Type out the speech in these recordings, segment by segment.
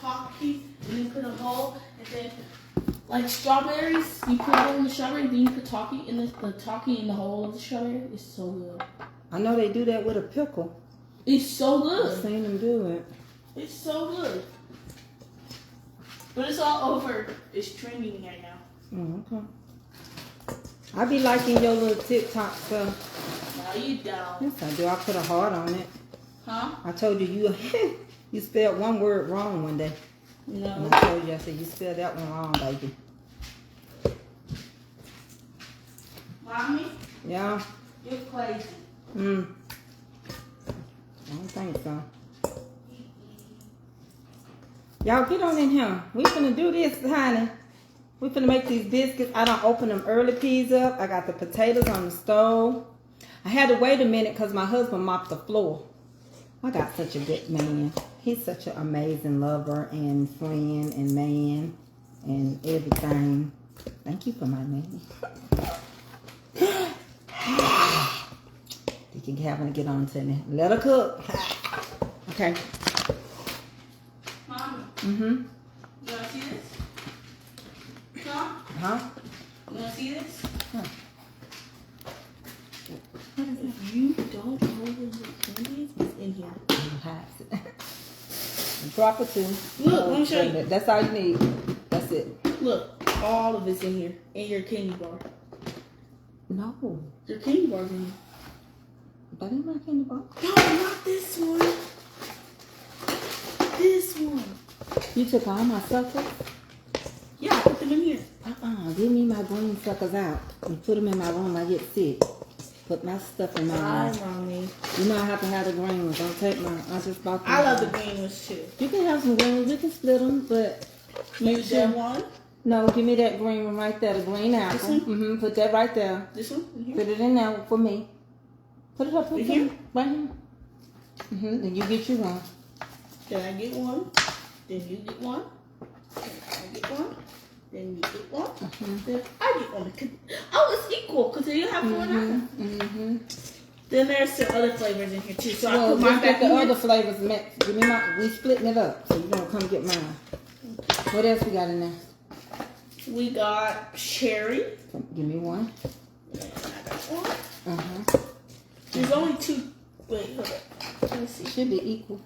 Taki, and you put a hole, and then like strawberries, you put a hole in the strawberry, then you put Taki in the Taki in the hole of the strawberry. It's so good. I know they do that with a pickle. It's so good. I've seen them do it. It's so good. But it's all over. It's trending right now. Okay. I be liking your little TikTok stuff. No, you don't. Yes, I do. I put a heart on it. Huh? I told you you spelled one word wrong one day. No. And I told you, I said, you spelled that one wrong, baby. Mommy? Yeah? You're crazy. I don't think so. Y'all get on in here. We finna do this, honey. We finna make these biscuits. I done opened them early peas up. I got the potatoes on the stove. I had to wait a minute because my husband mopped the floor. I got such a good man. He's such an amazing lover and friend and man and everything. Thank you for my man. You can have her get on to me. Let her cook. Okay. Mommy. Mm-hmm. You wanna see this? Huh? You wanna see this? Huh. If you don't open the candies, it's in here. Drop it too. Look, let me show you. That's all you need. That's it. Look, all of it's in here. In your candy bar. No. Your candy bar's in here. That ain't my candy bar. No, not this one. This one. You took all my suckers? Yeah, I put them in here. Give me my green suckers out and put them in my room. I get sick. Put my stuff in my room. Hi, Mommy. You know I have to have the green ones. Don't take mine. I just bought them. I love the green ones too. You can have some green ones. We can split them, but Maybe that one? No, give me that green one right there, the green apple. This one? Mm-hmm. Put that right there. This one? In here? Put it in there for me. Put it up In right here? here. Right here. Mm-hmm. Then you get you one. Then I get one. Then you get one. Then I get one. Then you get one. Then I get one. Oh, it's equal because you have one apple. Mm-hmm. Then there's some other flavors in here too. So I Well, put mine let's get back the in other here. flavors mixed. Give me my. We splitting it up, so you don't come get mine. What else we got in there? We got cherry. Give me one. And I got one. Uh-huh. There's only two. Wait, hold up. Let me see. Should be equal.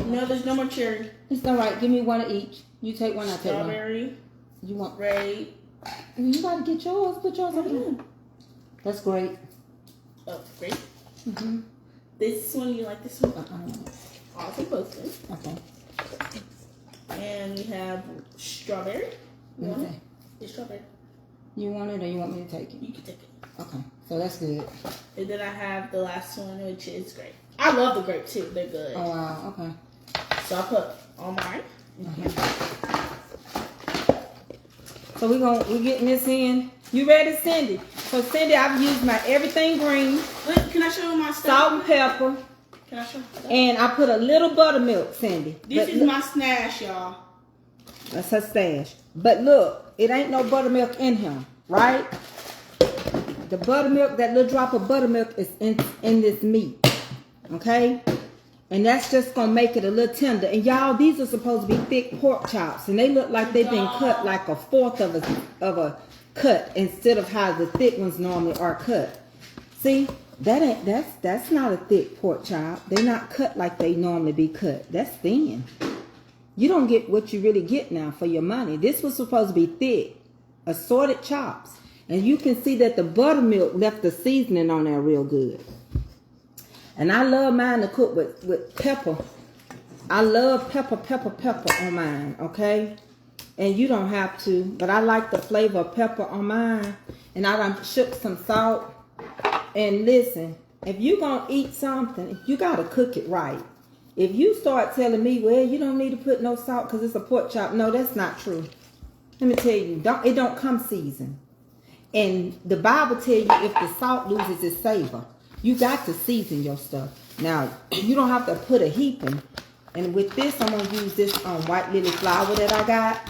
No, there's no more cherry. It's all right. Give me one of each. You take one, I take one. Strawberry, You want? grape. You gotta get yours. Put yours over there. That's great. Oh, grape. Mm-hmm. This one, you like this one? Awesome, both of them. Okay. And we have strawberry. You want it? Okay. It's strawberry. You want it or you want me to take it? You can take it. Okay. So that's good. And then I have the last one, which is grape. I love the grape too. They're good. Oh wow. Okay. So I put all mine. So we're getting this in. You ready, Cindy? So Cindy, I've used my everything green, Wait, can I show you my stuff? salt and pepper, Can I show you my stuff? and I put a little buttermilk, Cindy. This But is look- my stash, y'all. That's her stash. But look, it ain't no buttermilk in here, right? The buttermilk, that little drop of buttermilk is in this meat. Okay? And that's just gonna make it a little tender. And y'all, these are supposed to be thick pork chops, and they look like they've been cut like a fourth of a cut instead of how the thick ones normally are cut. See, that's not a thick pork chop. They're not cut like they normally be cut. That's thin. You don't get what you really get now for your money. This was supposed to be thick, assorted chops, and you can see that the buttermilk left the seasoning on there real good. And I love mine to cook with pepper. I love pepper on mine, okay? And you don't have to, but I like the flavor of pepper on mine. And I done shook some salt. And listen, if you gonna eat something, you gotta cook it right. If you start telling me, well, you don't need to put no salt because it's a pork chop. No, that's not true. Let me tell you, it don't come seasoned. And the Bible tell you if the salt loses its savor. You got to season your stuff. Now, you don't have to put a heaping. And with this, I'm going to use this white lily flour that I got.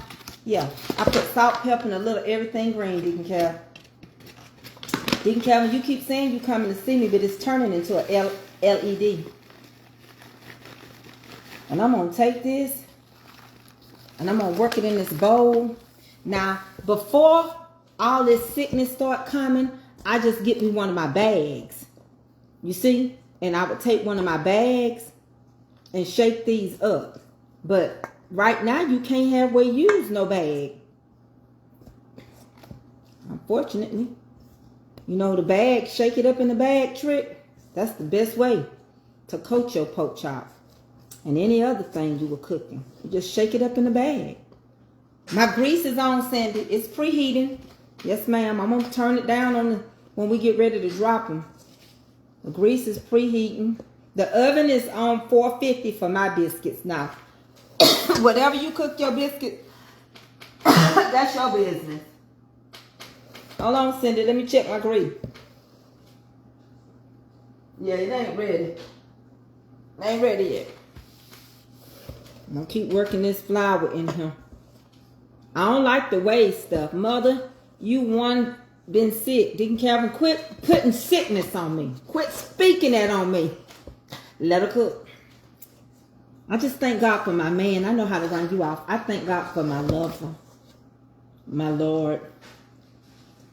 Yeah, I put salt, pepper, and a little everything green, Deacon Cal. Deacon Calvin, you keep saying you coming to see me, but it's turning into a LED. And I'm going to take this and I'm going to work it in this bowl. Now, before all this sickness start coming, I just get me one of my bags. You see? And I would take one of my bags and shake these up. But right now, you can't have where you use no bag. Unfortunately. You know, the bag, shake it up in the bag trick. That's the best way to coat your pork chop. And any other thing you were cooking. You just shake it up in the bag. My grease is on, Sandy. It's preheating. Yes, ma'am. I'm going to turn it down on when we get ready to drop them. The grease is preheating. The oven is on 450 for my biscuits. Now, whatever you cook your biscuit, that's your business. Hold on, Cindy. Let me check my grease. Yeah, it ain't ready. It ain't ready yet. I'm going to keep working this flour in here. I don't like the waste stuff. Mother, you one been sick. Deacon Calvin, quit putting sickness on me. Quit speaking that on me. Let her cook. I just thank God for my man. I know how to run you off. I thank God for my lover, my Lord,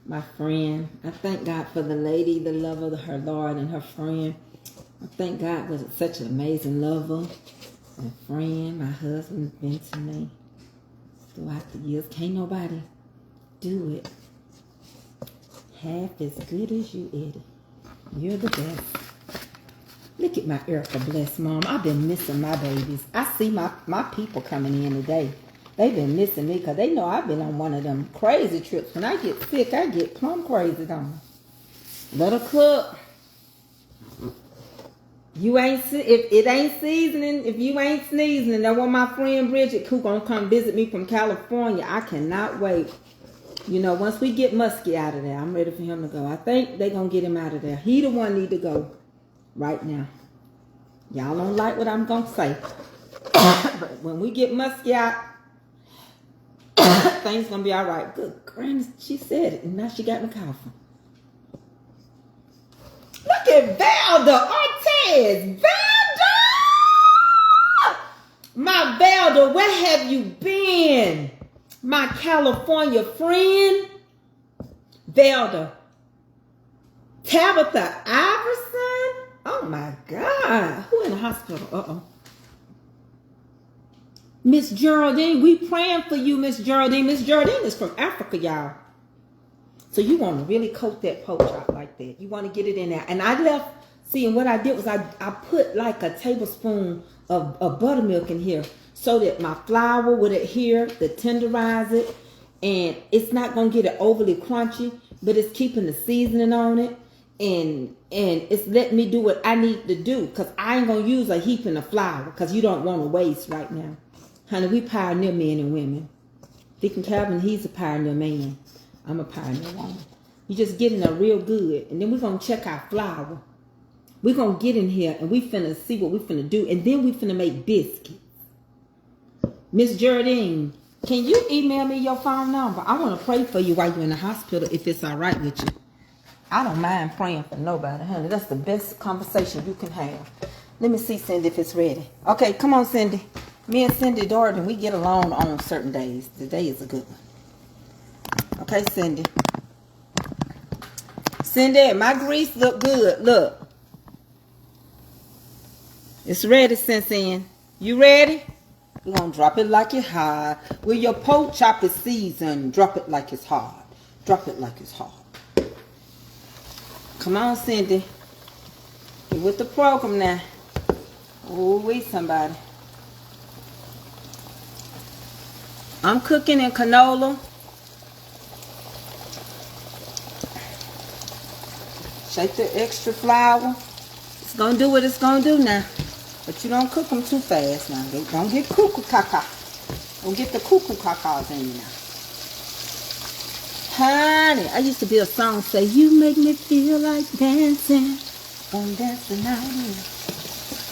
my friend. I thank God for the lady, the lover, her Lord, and her friend. I thank God for such an amazing lover and friend. My husband's been to me throughout the years. Can't nobody do it half as good as you, Eddie. You're the best. Look at my Erica blessed mom. I've been missing my babies. I see my people coming in today. They've been missing me because they know I've been on one of them crazy trips. When I get sick, I get plumb crazy, don't I? Let her cook. You ain't if it ain't seasoning, if you ain't sneezing, and I want my friend Bridget who gonna come visit me from California. I cannot wait. You know, once we get Muskie out of there, I'm ready for him to go. I think they gonna get him out of there. He the one need to go right now. Y'all don't like what I'm gonna say. But when we get Muskie out, things gonna be all right. Good granny, she said it, and now she got me coughing. Look at Valda Ortiz. Valda! My Valda, where have you been? My California friend. Valda. Tabitha Iverson? Oh my God. Who in the hospital? Uh-oh. Miss Geraldine, we praying for you, Miss Geraldine. Miss Geraldine is from Africa, y'all. So you want to really coat that pork chop like that. You want to get it in there. And I left, see, and what I did was I put like a tablespoon of buttermilk in here so that my flour would adhere to tenderize it. And it's not going to get it overly crunchy, but it's keeping the seasoning on it. And it's letting me do what I need to do because I ain't going to use a heaping of flour because you don't want to waste right now. Honey, we pioneer men and women. Deacon Calvin, he's a pioneer man. I'm a pioneer woman. You just getting a real good. And then we're going to check our flour. We're going to get in here and we finna see what we finna do. And then we finna make biscuits. Miss Geraldine, can you email me your phone number? I want to pray for you while you're in the hospital if it's all right with you. I don't mind praying for nobody, honey. That's the best conversation you can have. Let me see, Cindy, if it's ready. Okay, come on, Cindy. Me and Cindy Dorton, we get along on certain days. Today is a good one. Okay, Cindy. Cindy, my grease look good. Look. It's ready, Cincin. You ready? We're going to drop it like it's hot. With your pork chop is seasoned. Drop it like it's hot. Drop it like it's hot. Come on, Cindy. Get with the program now. Oh, wait, somebody. I'm cooking in canola. Shake the extra flour. It's going to do what it's going to do now. But you don't cook them too fast now. Don't get cuckoo caca. Don't get the cuckoo cacas in you now. Honey, I used to be a song say, you make me feel like dancing on dancing out here.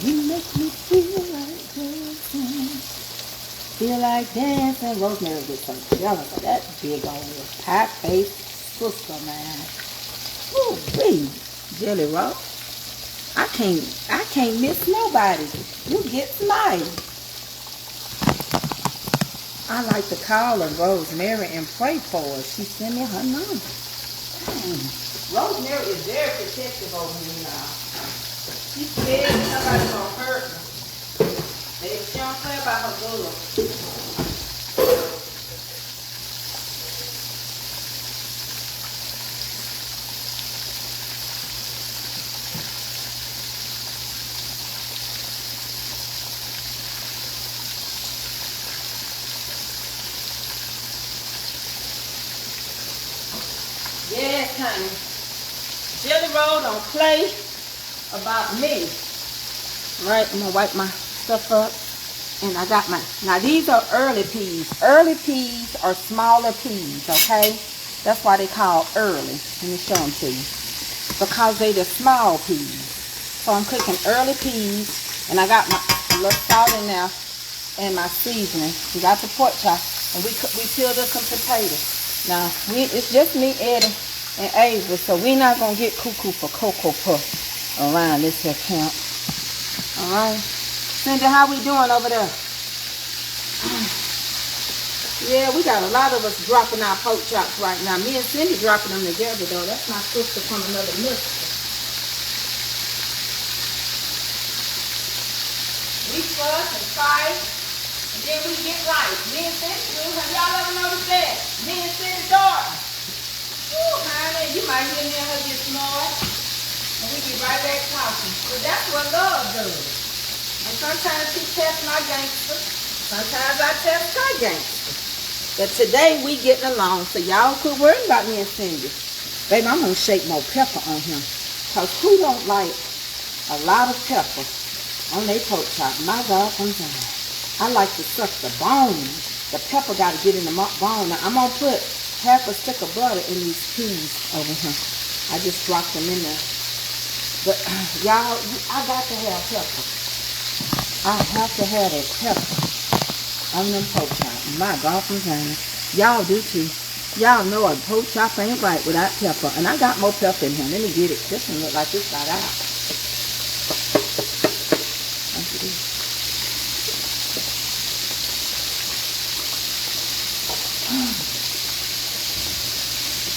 You make me feel like dancing. Feel like dancing. Rosemary did something. Y'all know that big old pie-faced sister, man. Ooh, wee. Jelly roll. I can't miss nobody. You get smiley. I like to call her Rosemary and pray for her. She sent me her number. Rosemary is very protective over me now. She's scared somebody's gonna hurt her. She don't play about her girl. Yes, honey. Jelly roll don't play about me. Right, I'm gonna wipe my stuff up. And I got my, now these are early peas. Early peas are smaller peas, okay? That's why they call early. Let me show them to you. Because they the small peas. So I'm cooking early peas. And I got my little salt in there and my seasoning. We got the pork chop. And we peeled up some potatoes. Now, it's just me, Eddie, and Ava, so we're not going to get cuckoo for Cocoa Puff around this here camp. All right? Cindy, how we doing over there? Yeah, we got a lot of us dropping our pork chops right now. Me and Cindy dropping them together, though. That's my sister from another mister. We fuss and fight. And then we get right. Me and Cindy, have y'all ever noticed that? Me and Cindy's daughter. Ooh, honey, you might hear me and her get smart. And we get right back talking. But that's what love does. And sometimes she tests my gangster. Sometimes I test her gangster. But today we getting along. So y'all quit worrying about me and Cindy. Baby, I'm going to shake more pepper on him. Because who don't like a lot of pepper on their pork chop? My God, I'm saying. I like to suck the bone. The pepper got to get in the bone. Now, I'm going to put half a stick of butter in these peas over here. I just dropped them in there. But, y'all, I got to have pepper. I have to have that pepper on them pork chops. My God, I'm saying. Y'all do too. Y'all know a pork chop ain't right without pepper. And I got more pepper in here. Let me get it. This one look like this got out.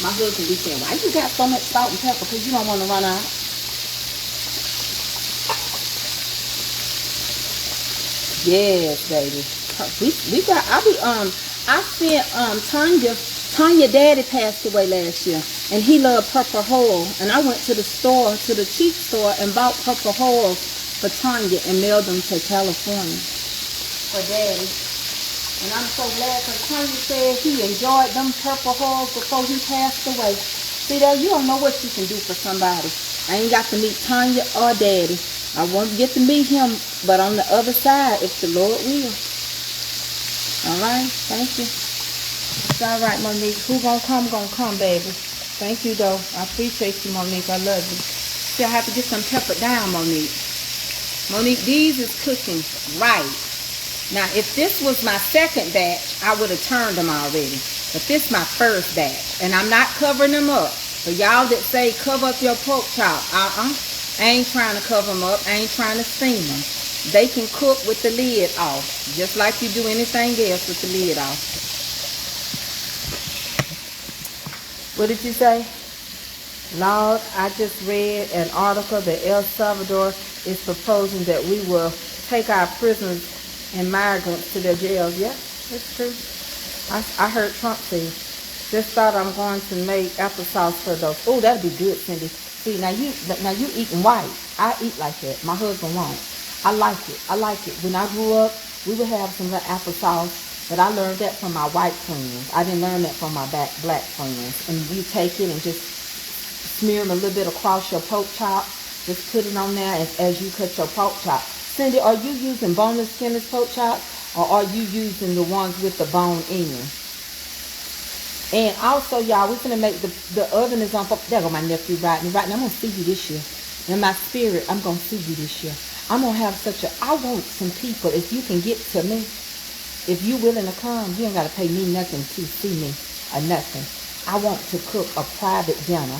My husband be saying, why you got so much salt and pepper? Because you don't want to run out. Yes, baby. We got, I sent, Tanya daddy passed away last year. And he loved purple oil. And I went to the store, to the cheap store, and bought purple oil for Tanya and mailed them to California for daddy. And I'm so glad because Tanya said he enjoyed them purple oils before he passed away. See there, you don't know what you can do for somebody. I ain't got to meet Tanya or daddy. I won't get to meet him, but on the other side, if the Lord will. Alright, thank you. It's alright, Monique. Who gonna come, baby. Thank you, though. I appreciate you, Monique. I love you. See, I have to get some pepper down, Monique. Monique, these is cooking right. Now, if this was my second batch, I would have turned them already. But this is my first batch. And I'm not covering them up. For y'all that say cover up your pork chop, I ain't trying to cover them up. I ain't trying to steam them. They can cook with the lid off. Just like you do anything else with the lid off. What did you say? Lord, I just read an article that El Salvador is proposing that we will take our prisoners and migrants to their jails. Yeah, it's true. I heard Trump say, just thought I'm going to make applesauce for those. Oh, that'd be good, Cindy. See, now you eating white. I eat like that. My husband won't. I like it. I like it. When I grew up, we would have some applesauce, but I learned that from my white friends. I didn't learn that from my black friends. And you take it and just smear them a little bit across your pork chop. Just put it on there as you cut your pork chop. Cindy, are you using boneless, skinless pork chops, or are you using the ones with the bone in? And also, y'all, we're going to make the oven is on. There go my nephew Rodney. Rodney, I'm going to see you this year. In my spirit, I'm going to see you this year. I'm going to have I want some people, if you can get to me, if you willing to come, you ain't got to pay me nothing to see me or nothing. I want to cook a private dinner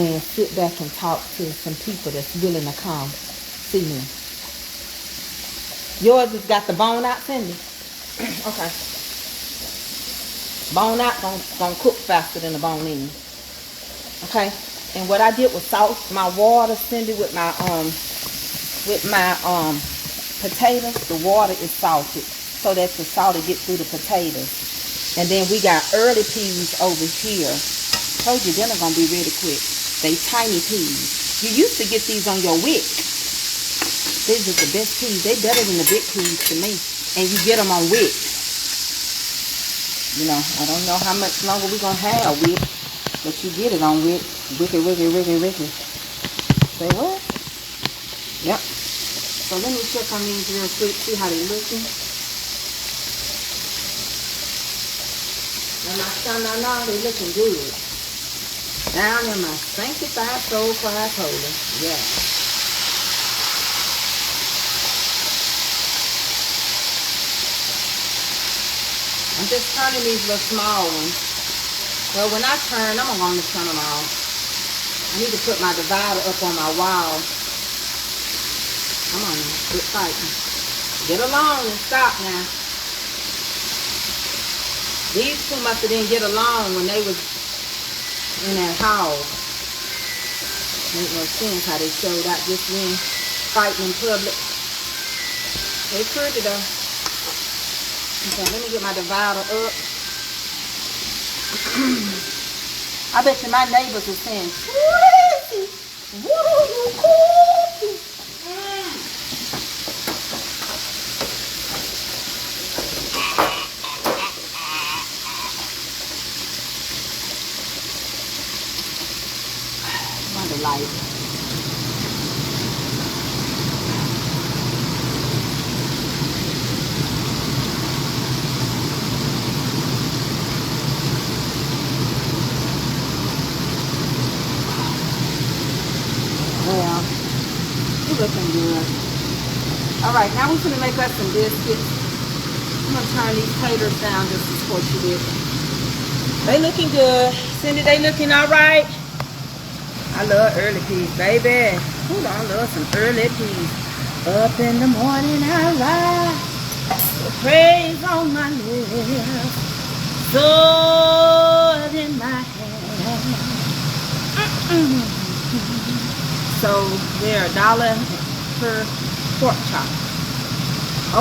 and sit back and talk to some people that's willing to come see me. Yours has got the bone out, Cindy? Okay. Bone out gonna cook faster than the bone in. Okay. And what I did was salt my water, send it with my potatoes. The water is salted so that the salt will get through the potatoes. And then we got early peas over here. Told you dinner gonna be really quick. They tiny peas. You used to get these on your wick. These are the best peas. They better than the big peas to me. And you get them on wick. You know, I don't know how much longer we're gonna have wick, but you get it on wick. Wicky. Say what? Yep. So let me check on these real quick, see how they're looking. And my son, I know they're looking good. Down in my sanctified soul Christ holy. Yeah. I'm just turning these little small ones. Well, when I turn, I'm going to turn them off. I need to put my divider up on my wall. Come on now, quit fighting. Get along and stop now. These two must have didn't get along when they was in that hall. Make no sense how they showed out just then, fighting in public. They pretty though. Okay, let me get my divider up. I bet you my neighbors are saying, Tracy, what are you cooking? Wonder light. Well, you're looking good. Alright, now we're going to make us some biscuits. I'm going to turn these taters down just to support you with. They looking good. Cindy, they looking alright? I love early peas, baby. Ooh, I love some early peas. Up in the morning I rise with praise on my lips, sword in my hand. So they're $1 per pork chop.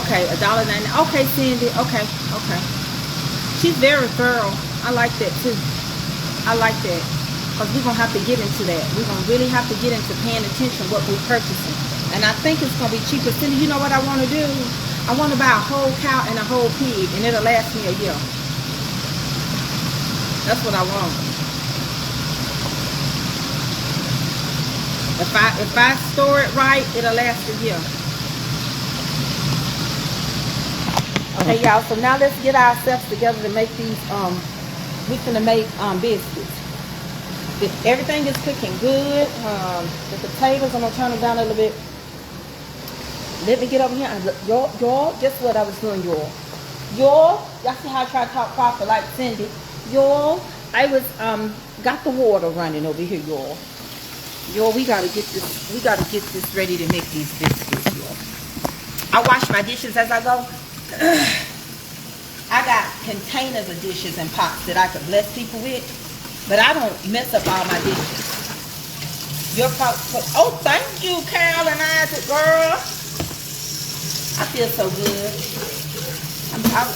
Okay, $1.99. Okay, Cindy. Okay. She's very thorough. I like that too. I like that. Because we're going to have to get into that. We're going to really have to get into paying attention what we're purchasing. And I think it's going to be cheaper. Cindy, you know what I want to do? I want to buy a whole cow and a whole pig. And it'll last me a year. That's what I want. If I store it right, it'll last a year. Okay, y'all. So now let's get ourselves together to make these. We're going to make biscuits. Everything is cooking good. The potatoes, I'm going to turn them down a little bit. Let me get over here. Y'all, guess what I was doing, y'all? Y'all see how I try to talk proper like Cindy? Y'all, I was, got the water running over here, y'all. Y'all, we got to get this ready to make these biscuits, y'all. I wash my dishes as I go. I got containers of dishes and pots that I could bless people with. But I don't mess up all my dishes. Oh, thank you, Carol and Isaac, girl. I feel so good.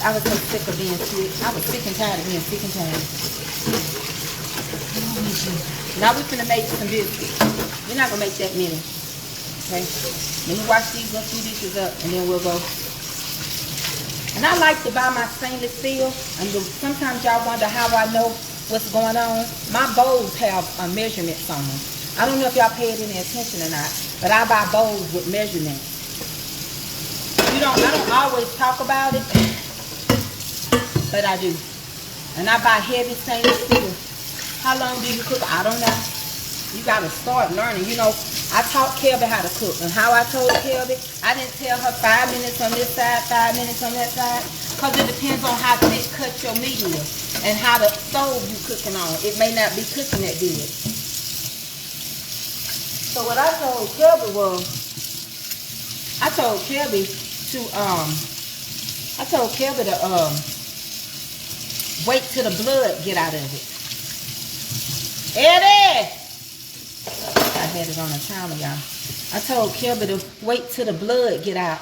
I was so sick of being sick. I was sick and tired of being sick and tired. Now we're going to make some biscuits. We're not going to make that many. Okay? Let me wash these little few dishes up and then we'll go. And I like to buy my stainless steel. And sometimes y'all wonder how I know what's going on. My bowls have measurements on them. I don't know if y'all paid any attention or not, but I buy bowls with measurements. I don't always talk about it, but I do. And I buy heavy stainless steel. How long do you cook? I don't know. You gotta start learning. You know, I taught Kelby how to cook, and how I told Kelby, I didn't tell her 5 minutes on this side, 5 minutes on that side, because it depends on how they cut your meat is. And how the stove you cooking on. It may not be cooking that good. So what I told Kelby was, I told Kelby to wait till the blood get out of it. Eddie! I had it on the counter, y'all. I told Kelby to wait till the blood get out.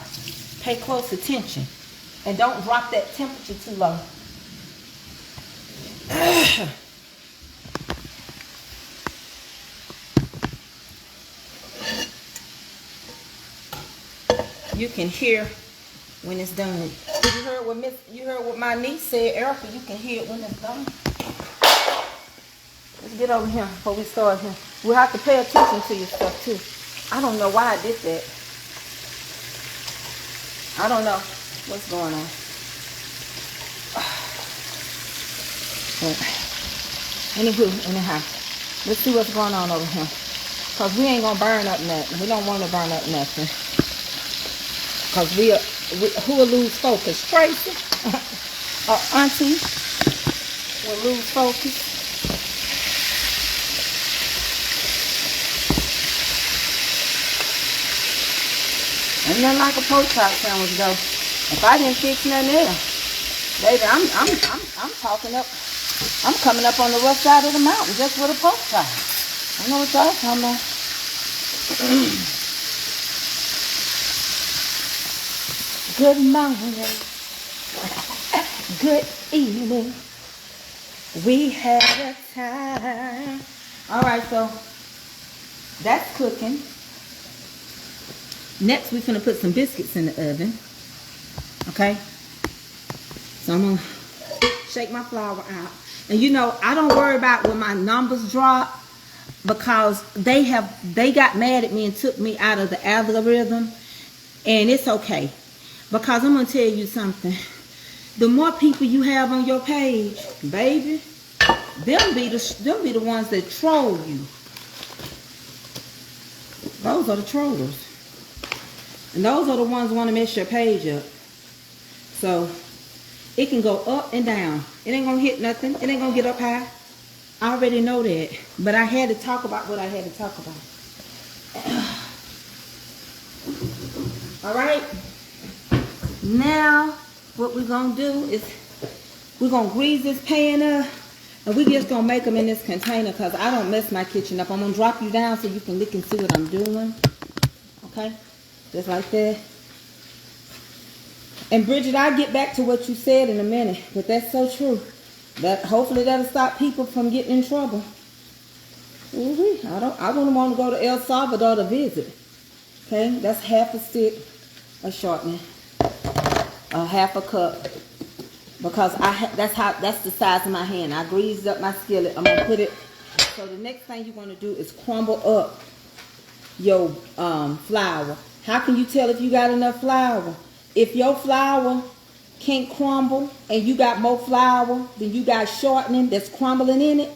Pay close attention. And don't drop that temperature too low. You can hear when it's done. You heard what my niece said, Erica, you can hear it when it's done. Let's get over here before we start here. We'll have to pay attention to your stuff too. I don't know why I did that. I don't know what's going on. Anyhow, let's see what's going on over here. Because we ain't going to burn up nothing. We don't want to burn up nothing. Because who will lose focus? Tracy or Auntie will lose focus. Ain't nothing like a pork chop sandwich though. If I didn't fix nothing else, baby, I'm talking up. I'm coming up on the rough side of the mountain just with a pork chop. I know what y'all talking about. Good morning. Good evening. We had a time. All right, so that's cooking. Next, we're going to put some biscuits in the oven. Okay? So I'm going to shake my flour out. And you know, I don't worry about when my numbers drop because they got mad at me and took me out of the algorithm. And it's okay. Because I'm going to tell you something. The more people you have on your page, baby, them be the ones that troll you. Those are the trollers. And those are the ones who want to mess your page up. So, it can go up and down. It ain't going to hit nothing. It ain't going to get up high. I already know that. But I had to talk about what I had to talk about. Alright? Now, what we're going to do is we're going to grease this pan up. And we just going to make them in this container because I don't mess my kitchen up. I'm going to drop you down so you can look and see what I'm doing. Okay? Just like that. And Bridget, I'll get back to what you said in a minute. But that's so true. Hopefully that'll stop people from getting in trouble. I wouldn't want to go to El Salvador to visit. Okay? That's half a stick of shortening. Half a cup. Because that's the size of my hand. I greased up my skillet. I'm going to put it. So the next thing you're going to do is crumble up your flour. How can you tell if you got enough flour? If your flour can't crumble and you got more flour than you got shortening that's crumbling in it,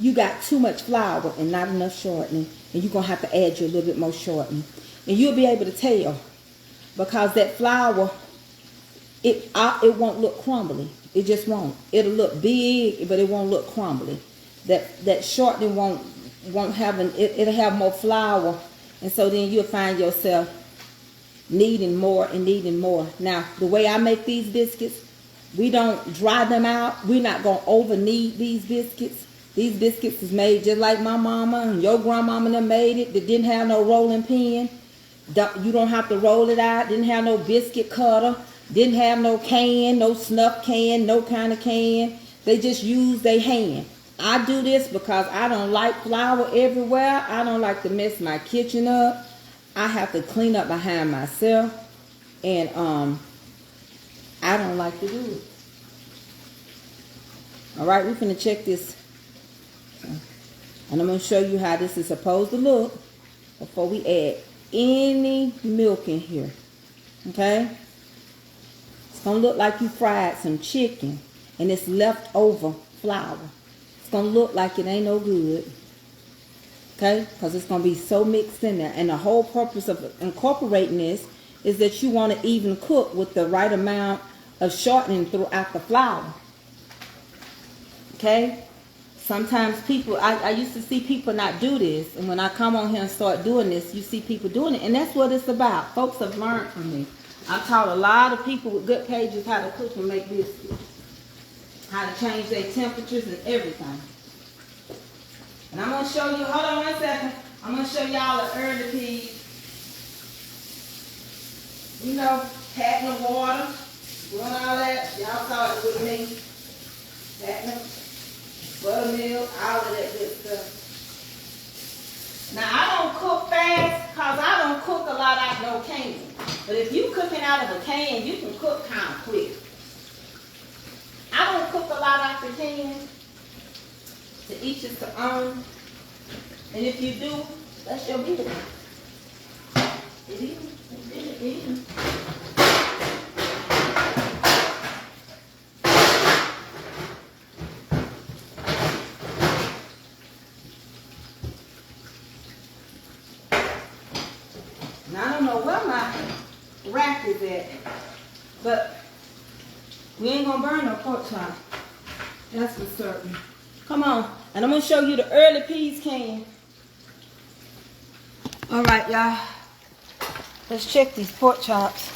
you got too much flour and not enough shortening. And you're going to have to add you a little bit more shortening. And you'll be able to tell because that flour, it won't look crumbly. It just won't. It'll look big, but it won't look crumbly. That shortening won't have it'll have more flour. And so then you'll find yourself needing more and needing more. Now, the way I make these biscuits, we don't dry them out. We're not going to over knead these biscuits. These biscuits is made just like my mama and your grandmama that made it. That didn't have no rolling pin. You don't have to roll it out. Didn't have no biscuit cutter. Didn't have no can, no snuff can, no kind of can. They just use their hand. I do this because I don't like flour everywhere. I don't like to mess my kitchen up. I have to clean up behind myself. And I don't like to do it. Alright, we're going to check this. And I'm going to show you how this is supposed to look before we add any milk in here. Okay? It's going to look like you fried some chicken and it's leftover flour. It's going to look like it ain't no good. Okay? Because it's going to be so mixed in there. And the whole purpose of incorporating this is that you want to even cook with the right amount of shortening throughout the flour. Okay? Sometimes people, I used to see people not do this. And when I come on here and start doing this, you see people doing it. And that's what it's about. Folks have learned from me. I've taught a lot of people with good pages how to cook and make biscuits. how to change their temperatures and everything. And I'm gonna show you, hold on 1 second. I'm gonna show y'all the early peas. You know, having the water, doing all that. Y'all saw it with me. Having buttermilk, all of that good stuff. Now I don't cook fast because I don't cook a lot out of no can. But if you cooking out of a can, you can cook kind of quick. I don't cook a lot out the can. To each is to own. And if you do, that's your business. It is. It is. Now I don't know where my rack is at, but we ain't gonna burn no pork chop. That's for certain. Come on, and I'm gonna show you the early peas can. All right, y'all. Let's check these pork chops.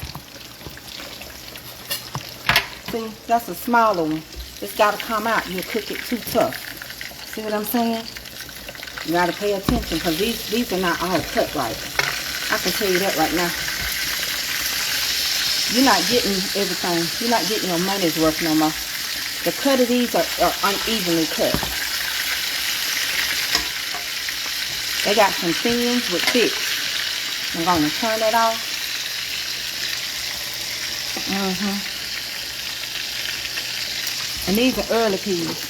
See, that's a smaller one. It's gotta come out. You'll cook it too tough. See what I'm saying? You gotta pay attention because these are not all cut right. I can tell you that right now. You're not getting everything. You're not getting your money's worth no more. The cut of these are unevenly cut. They got some thins with thick. I'm going to turn it off. And these are early peas.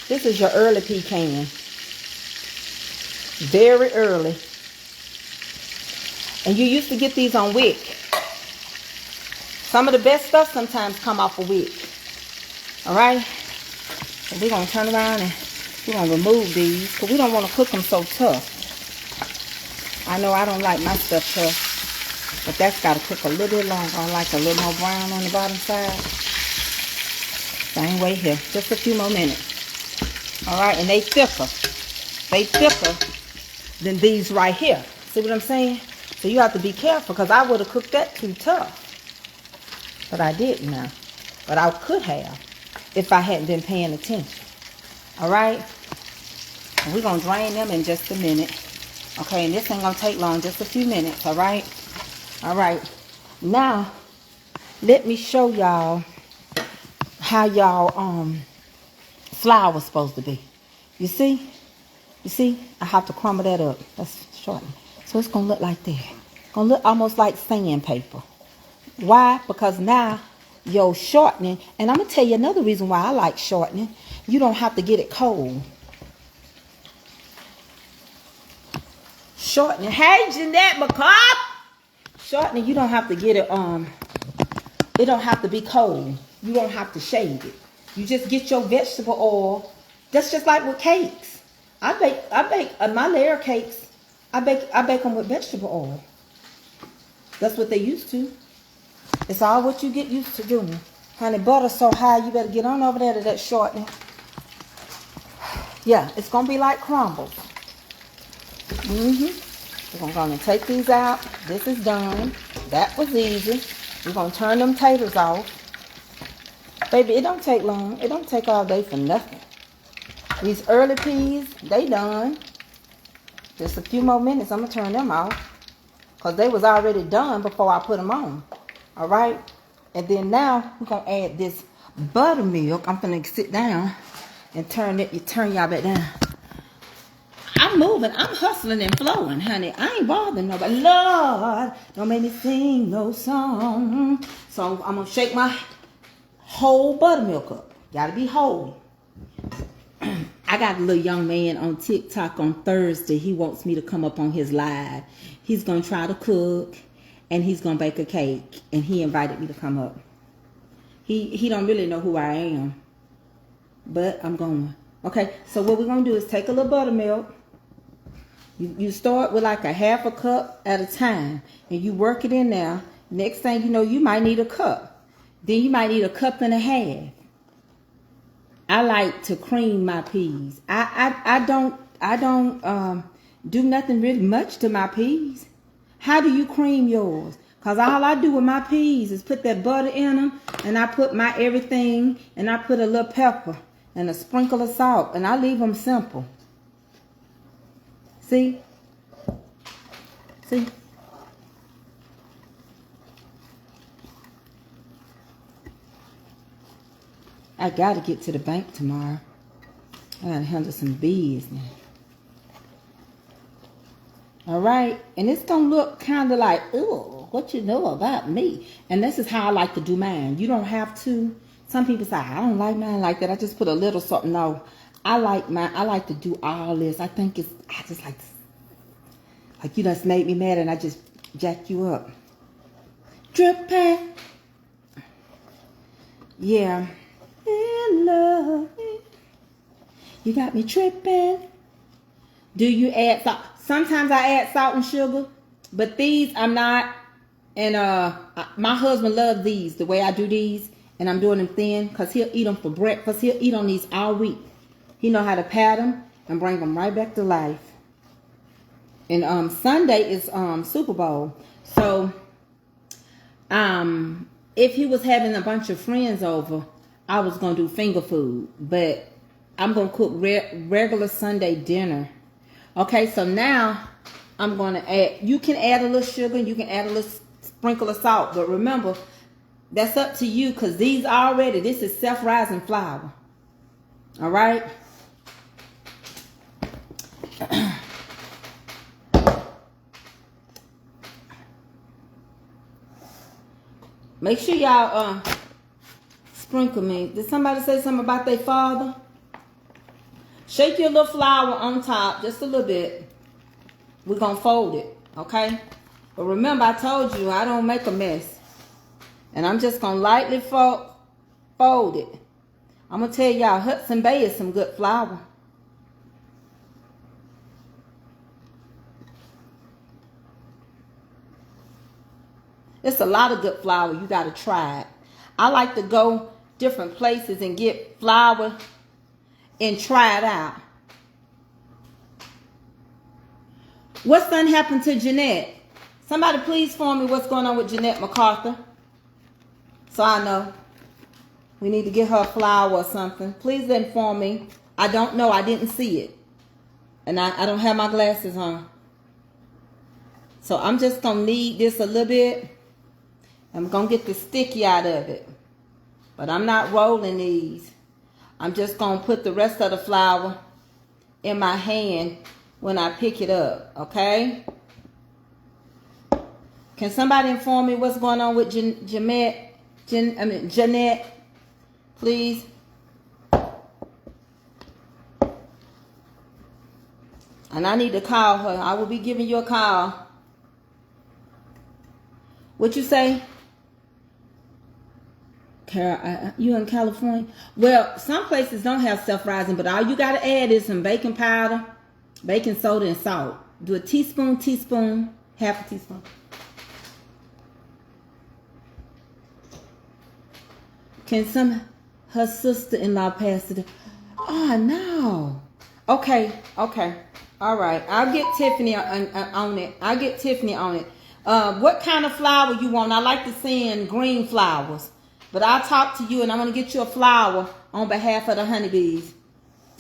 This is your early pea can. Very early. And you used to get these on wick. Some of the best stuff sometimes come off a wick. Alright? So we're going to turn around and we're going to remove these because we don't want to cook them so tough. I know I don't like my stuff tough, but that's got to cook a little bit longer. I like a little more brown on the bottom side. Same way here. Just a few more minutes. Alright, and they thicker. They thicker than these right here. See what I'm saying? So you have to be careful because I would have cooked that too tough. But I didn't now. But I could have if I hadn't been paying attention. Alright? And we're going to drain them in just a minute. Okay, and this ain't going to take long. Just a few minutes. Alright? Alright. Now, let me show y'all how y'all flour was supposed to be. You see? You see? I have to crumble that up. That's shorten. So it's going to look like that. It's going to look almost like sandpaper. Why? Because now you're shortening. And I'm going to tell you another reason why I like shortening. You don't have to get it cold. Shortening. Hey, Jeanette McCobb. Shortening, you don't have to get it, it don't have to be cold. You don't have to shade it. You just get your vegetable oil. That's just like with cakes. I bake my layer cakes. I bake them with vegetable oil. That's what they used to. It's all what you get used to doing. Honey, butter's so high, you better get on over there to that shortening. Yeah, it's going to be like crumbles. We're going to go and take these out. This is done. That was easy. We're going to turn them taters off. Baby, it don't take long. It don't take all day for nothing. These early peas, they done. Just a few more minutes, I'm going to turn them off. Because they was already done before I put them on. Alright? And then now, we're going to add this buttermilk. I'm going to sit down and turn y'all back down. I'm moving. I'm hustling and flowing, honey. I ain't bothering nobody. Lord, don't make me sing no song. So I'm going to shake my whole buttermilk up. Got to be whole. I got a little young man on TikTok on Thursday. He wants me to come up on his live. He's going to try to cook and he's going to bake a cake. And he invited me to come up. He don't really know who I am. But I'm going. Okay, so what we're going to do is take a little buttermilk. You start with like a half a cup at a time. And you work it in there. Next thing you know, you might need a cup. Then you might need a cup and a half. I like to cream my peas. I don't do nothing really much to my peas. How do you cream yours? Because all I do with my peas is put that butter in them, and I put my everything, and I put a little pepper and a sprinkle of salt, and I leave them simple. See? See? I got to get to the bank tomorrow. I got to handle some business. All right? And it's going to look kind of like, ooh, what you know about me? And this is how I like to do mine. You don't have to. Some people say, I don't like mine like that. I just put a little something. No, I like mine. I like to do all this. I just like you just made me mad and I just jacked you up. Dripping. Yeah. In love. You got me tripping. Do you add salt? Sometimes I add salt and sugar, but these I'm not. And my husband loves these, the way I do these, and I'm doing them thin because he'll eat them for breakfast. He'll eat on these all week. He know how to pat them and bring them right back to life. And Sunday is Super Bowl, so if he was having a bunch of friends over, I was gonna do finger food, but I'm gonna cook regular Sunday dinner. Okay, so now I'm gonna add. You can add a little sugar, you can add a little sprinkle of salt, but remember, that's up to you because these already. This is self-rising flour. All right. Make sure y'all sprinkle me. Did somebody say something about their father? Shake your little flour on top just a little bit. We're going to fold it, okay? But remember, I told you I don't make a mess. And I'm just going to lightly fold it. I'm going to tell y'all, Hudson Bay is some good flour. It's a lot of good flour. You got to try it. I like to go different places and get flour and try it out. What's done happened to Jeanette? Somebody please inform me what's going on with Jeanette MacArthur. So I know. We need to get her flour or something. Please inform me. I don't know. I didn't see it. And I don't have my glasses on. So I'm just going to knead this a little bit. I'm going to get the sticky out of it. But I'm not rolling these. I'm just going to put the rest of the flour in my hand when I pick it up. Okay? Can somebody inform me what's going on with Jeanette? Please. And I need to call her. I will be giving you a call. What you say? You in California? Well, some places don't have self-rising, but all you got to add is some baking powder, baking soda, and salt. Do a teaspoon, half a teaspoon. Can her sister-in-law pass it? Oh, no. Okay. All right. I'll get Tiffany on it. What kind of flour you want? I like to send green flowers. But I'll talk to you and I'm going to get you a flower on behalf of the honeybees.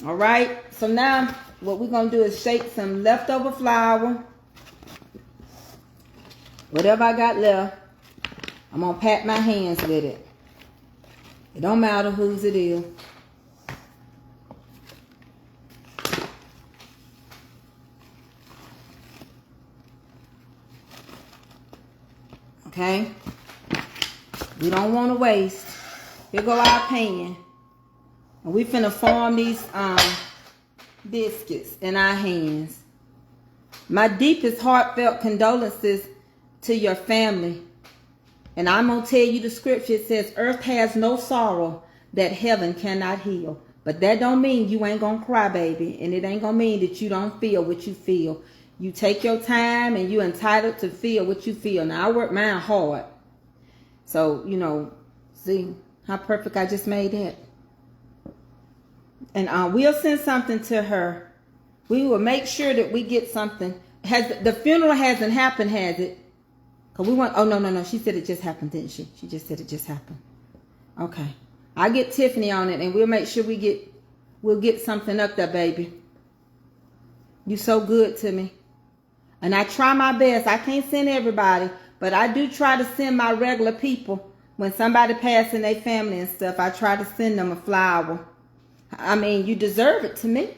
All right. So now what we're going to do is shake some leftover flour. Whatever I got left, I'm going to pat my hands with it. It don't matter whose it is. Okay. We don't want to waste. Here go our pan. And we finna form these biscuits in our hands. My deepest heartfelt condolences to your family. And I'm going to tell you the scripture. It says, earth has no sorrow that heaven cannot heal. But that don't mean you ain't going to cry, baby. And it ain't going to mean that you don't feel what you feel. You take your time and you're entitled to feel what you feel. Now, I work mine hard. So, see how perfect I just made it. And we'll send something to her. We will make sure that we get something. The funeral hasn't happened, has it? Cause we want. Oh no. She said it just happened, didn't she? She just said it just happened. Okay. I get Tiffany on it, and we'll make sure we'll get something up there, baby. You so good to me, and I try my best. I can't send everybody, but I do try to send my regular people. When somebody passing their family and stuff, I try to send them a flower. I mean, you deserve it to me.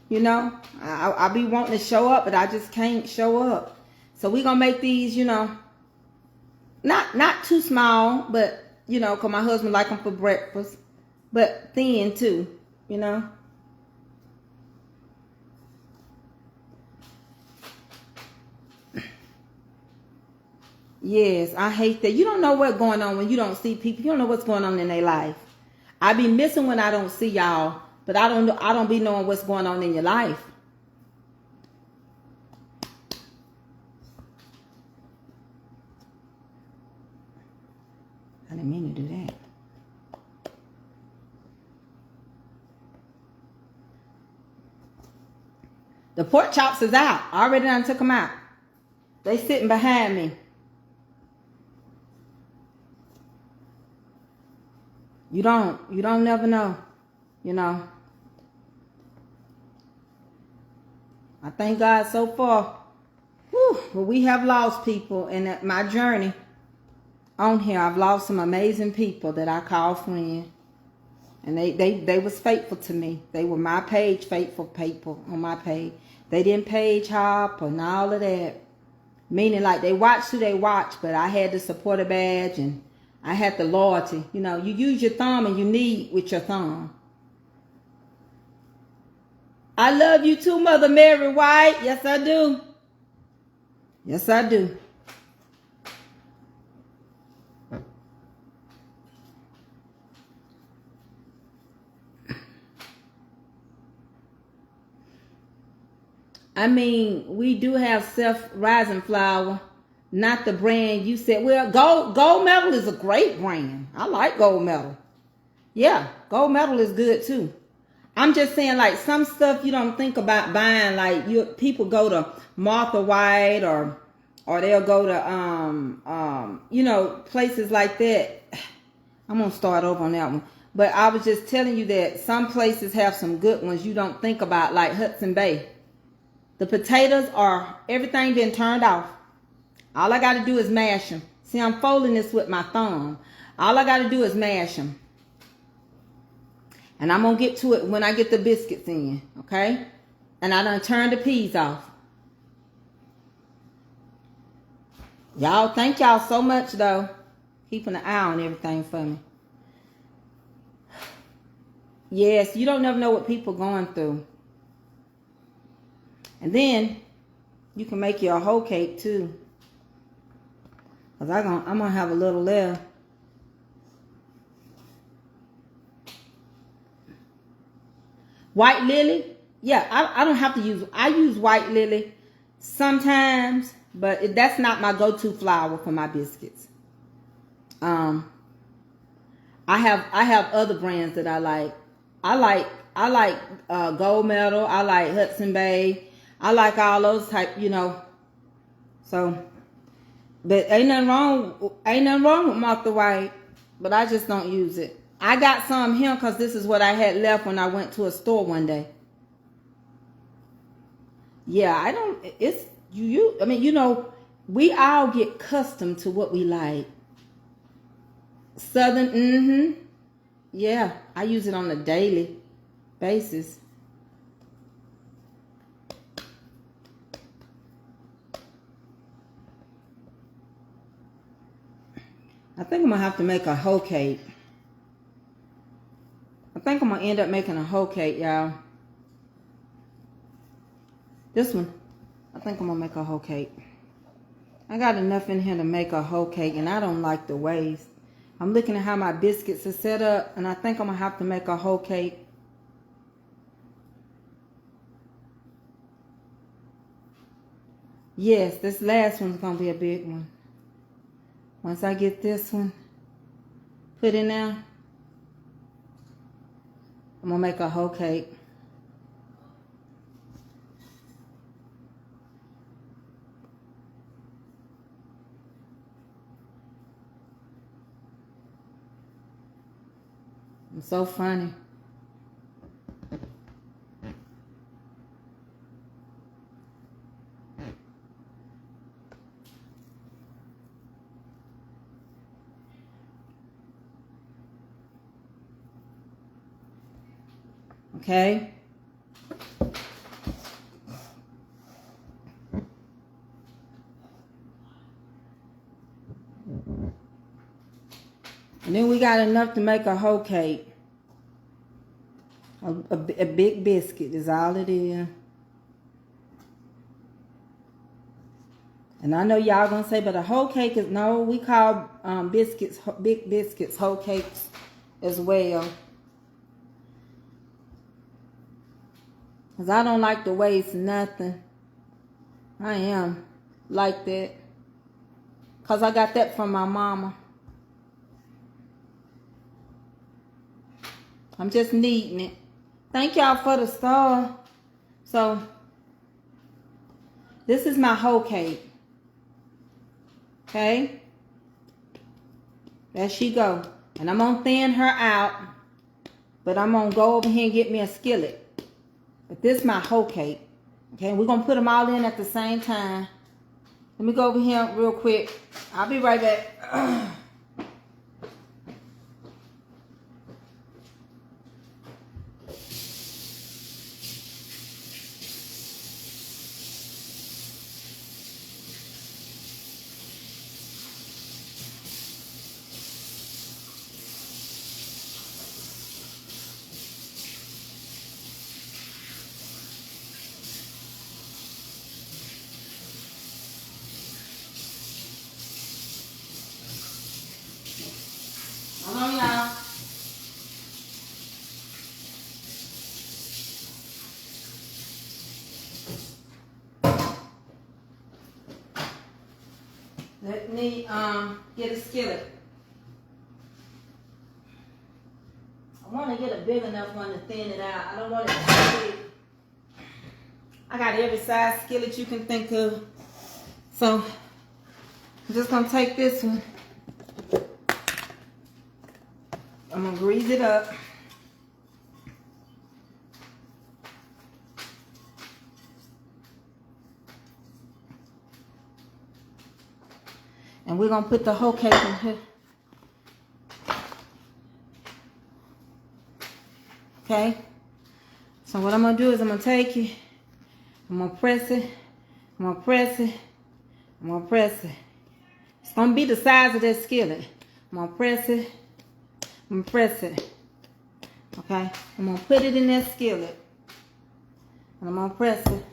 You know, I be wanting to show up, but I just can't show up. So we gonna make these, you know, not too small, but you know, cause my husband like them for breakfast, but thin too, you know. Yes, I hate that. You don't know what's going on when you don't see people. You don't know what's going on in their life. I be missing when I don't see y'all, but I don't be knowing what's going on in your life. I didn't mean to do that. The pork chops is out. I already done took them out. They sitting behind me. You don't never know, you know. I thank God so far. Whew, well, we have lost people in my journey on here. I've lost some amazing people that I call friends. And they was faithful to me. They were my page, faithful people on my page. They didn't page hop and all of that. Meaning like they watched who they watched, but I had the supporter badge and I had the loyalty. You know, you use your thumb and you lead with your thumb. I love you too, Mother Mary White. Yes, I do. Yes, I do. I mean, we do have self-rising flour. Not the brand you said. Well, Gold Medal is a great brand. I like Gold Medal. Yeah, Gold Medal is good too. I'm just saying, like, some stuff you don't think about buying. Like, people go to Martha White or they'll go to you know, places like that. I'm gonna start over on that one. But I was just telling you that some places have some good ones you don't think about, like Hudson Bay. The potatoes are everything been turned off. All I got to do is mash them. See, I'm folding this with my thumb. All I got to do is mash them. And I'm going to get to it when I get the biscuits in. Okay? And I done turned the peas off. Y'all, thank y'all so much, though. Keeping an eye on everything for me. Yes, you don't never know what people going through. And then, you can make you a whole cake, too. Because I'm going to have a little left. White lily. Yeah, I don't have to use. I use white lily sometimes. But that's not my go-to flour for my biscuits. I have other brands that I like. I like Gold Medal. I like Hudson Bay. I like all those type, you know. So... But ain't nothing wrong with Martha White, but I just don't use it. I got some here because this is what I had left when I went to a store one day. Yeah, I don't, it's, I mean, you know, we all get accustomed to what we like. Southern, yeah, I use it on a daily basis. I think I'm going to have to make a whole cake. I think I'm going to end up making a whole cake, y'all. This one, I think I'm going to make a whole cake. I got enough in here to make a whole cake, and I don't like the waste. I'm looking at how my biscuits are set up, and I think I'm going to have to make a whole cake. Yes, this last one's going to be a big one. Once I get this one put in there, I'm going to make a whole cake. So funny. Okay. And then we got enough to make a whole cake. A big biscuit is all it is. And I know y'all gonna say, but a whole cake is, no, we call biscuits, big biscuits, whole cakes as well. Because I don't like to waste nothing. I am like that. Because I got that from my mama. I'm just needing it. Thank y'all for the star. So, this is my whole cake. Okay? There she go. And I'm going to thin her out. But I'm going to go over here and get me a skillet. But this is my whole cake. Okay? We're going to put them all in at the same time. Let me go over here real quick. I'll be right back. Hold on, y'all. Let me get a skillet. I want to get a big enough one to thin it out. I don't want it too big. I got every size skillet you can think of. So I'm just gonna take this one. I'm gonna grease it up. And we're gonna put the whole cake in here. Okay? So what I'm gonna do is I'm gonna take it, I'm gonna press it, I'm gonna press it, I'm gonna press it. It's gonna be the size of that skillet. I'm gonna press it, I'm gonna press it. Okay? I'm gonna put it in that skillet. And I'm gonna press it.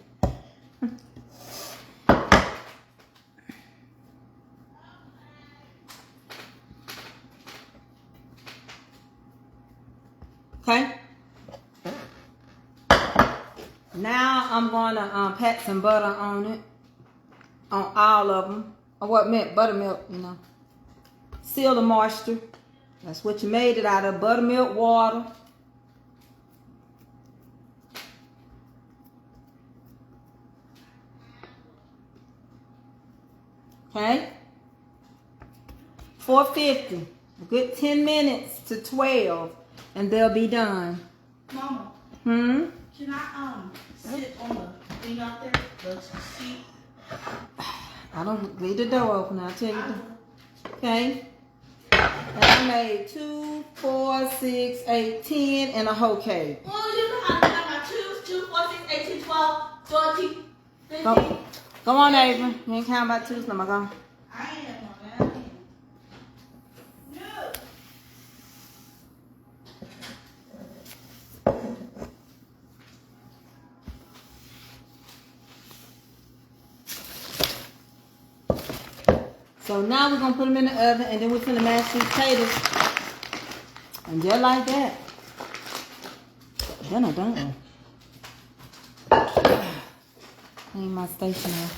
Okay? Now I'm gonna pat some butter on it. On all of them. Or what meant buttermilk, you know. Seal the moisture. That's what you made it out of. Buttermilk, water. Okay? 450. A good 10 minutes to 12. And they'll be done. Mama. Hmm? Can I sit on the thing out there? The seat? I don't leave the door open, I'll tell you. Okay? And I made 2, 4, 6, 8, 10 and a whole cake. Well, you know how to have my 2, 4, 6, 18, 12, 13, 15. Go on, Ava. You ain't counting by twos no more. Go. I am, man. No. So now we're going to put them in the oven and then we're going to mash these potatoes. And just like that. Then I'm done. Clean my stationery.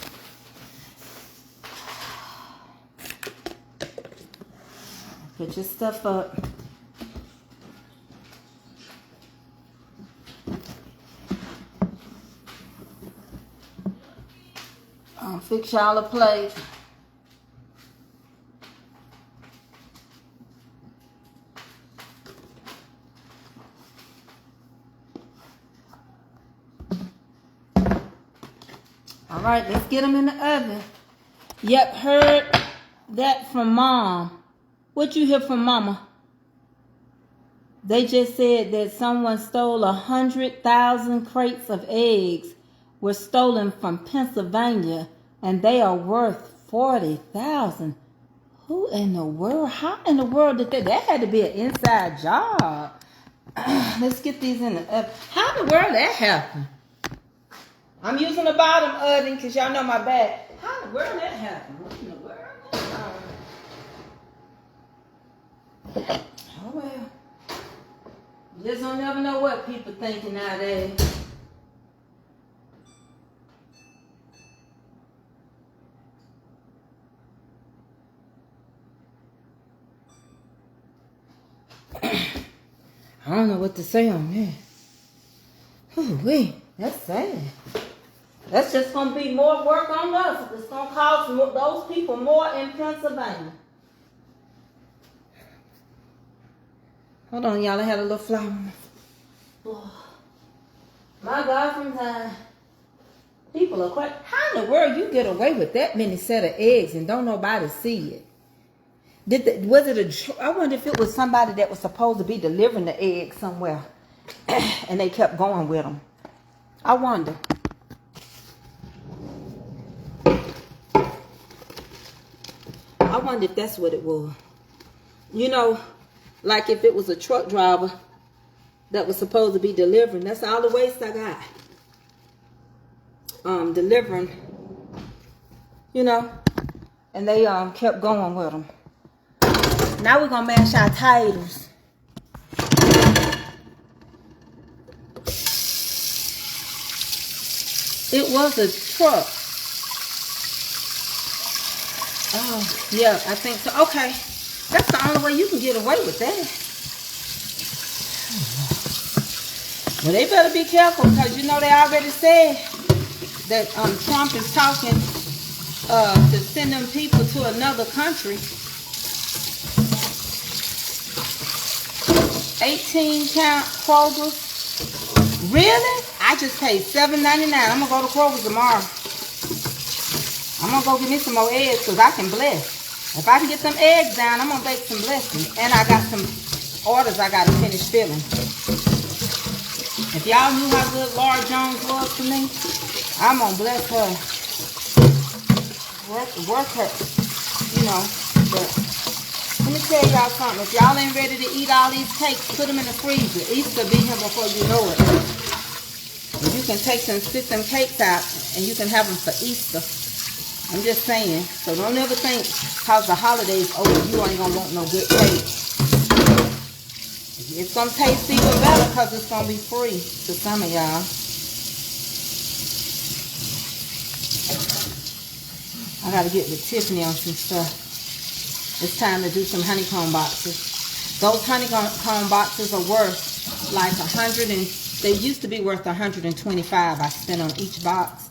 Put your stuff up. I'll fix y'all a plate. All right, let's get them in the oven. Yep, heard that from Mom. What you hear from Mama? They just said that someone stole 100,000 crates of eggs were stolen from Pennsylvania, and they are worth 40,000. Who in the world? How in the world did that had to be an inside job? Let's get these in the oven. How in the world that happened? I'm using the bottom oven because y'all know my back. How in the world that happened? What in the world? Oh well. Just don't never know what people thinking nowadays. I don't know what to say on that. Oh, wait, that's sad. That's just going to be more work on us. It's going to cost those people more in Pennsylvania. Hold on, y'all. I had a little flour. Oh, my God, sometimes people are quite... How in the world you get away with that many set of eggs and don't nobody see it? Was it I wonder if it was somebody that was supposed to be delivering the eggs somewhere and they kept going with them. I wonder. I wonder if that's what it was. You know, like if it was a truck driver that was supposed to be delivering. That's all the waste I got. Delivering. You know, and they kept going with them. Now we're going to mash our taters. It was a truck. Oh, yeah, I think so. Okay. That's the only way you can get away with that. Well, they better be careful because, you know, they already said that Trump is talking to send them people to another country. 18-count Kroger. Really? I just paid $7.99. I'm going to go to Kroger tomorrow. I'm going to go get me some more eggs because I can bless. If I can get some eggs down, I'm going to bake some blessings. And I got some orders I got to finish filling. If y'all knew how good Laura Jones was to me, I'm going to bless her. Work her, you know, but... Let me tell y'all something. If y'all ain't ready to eat all these cakes, put them in the freezer. Easter be here before you know it. And you can take them, spit them cakes out, and you can have them for Easter. I'm just saying. So don't ever think because the holiday's over, you ain't going to want no good cake. It's going to taste even better because it's going to be free to some of y'all. I got to get with Tiffany on some stuff. It's time to do some honeycomb boxes. Those honeycomb boxes are worth like they used to be worth $125 I spent on each box.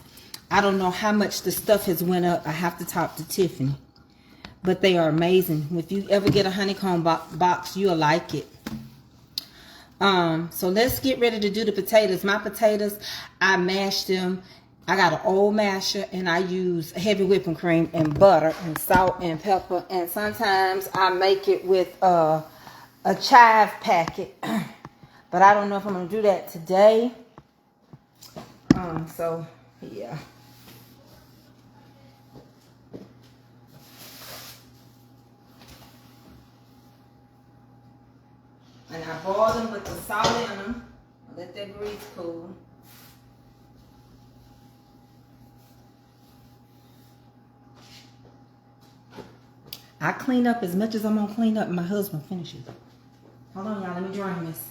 I don't know how much the stuff has went up. I have to talk to Tiffany. But they are amazing. If you ever get a honeycomb box, you'll like it. So let's get ready to do the potatoes. My potatoes, I mashed them. I got an old masher and I use heavy whipping cream and butter and salt and pepper. And sometimes I make it with a chive packet. But I don't know if I'm going to do that today. So, yeah. And I boil them with the salt in them. Let that grease cool. I clean up as much as I'm going to clean up and my husband finishes. Hold on, y'all. Let me drain this.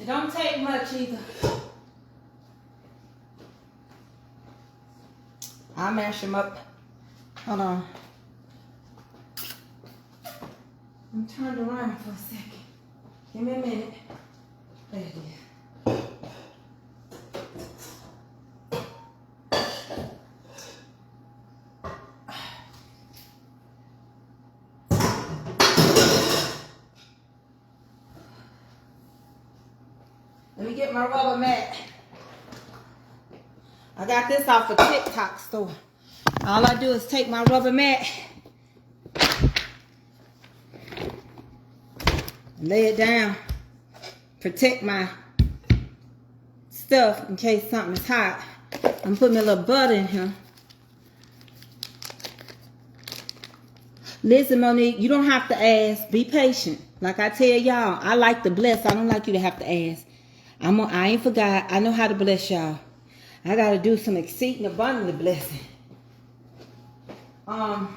don't take much either. I'll mash them up. Hold on. I'm turned around for a second. Give me a minute. There it is. Let me get my rubber mat. I got this off a TikTok store. All I do is take my rubber mat, lay it down, protect my stuff in case something is hot. I'm putting a little butter in here. Listen, Monique, you don't have to ask. Be patient. Like I tell y'all, I like to bless. I don't like you to have to ask. I ain't forgot. I know how to bless y'all. I got to do some exceeding abundantly blessing. Let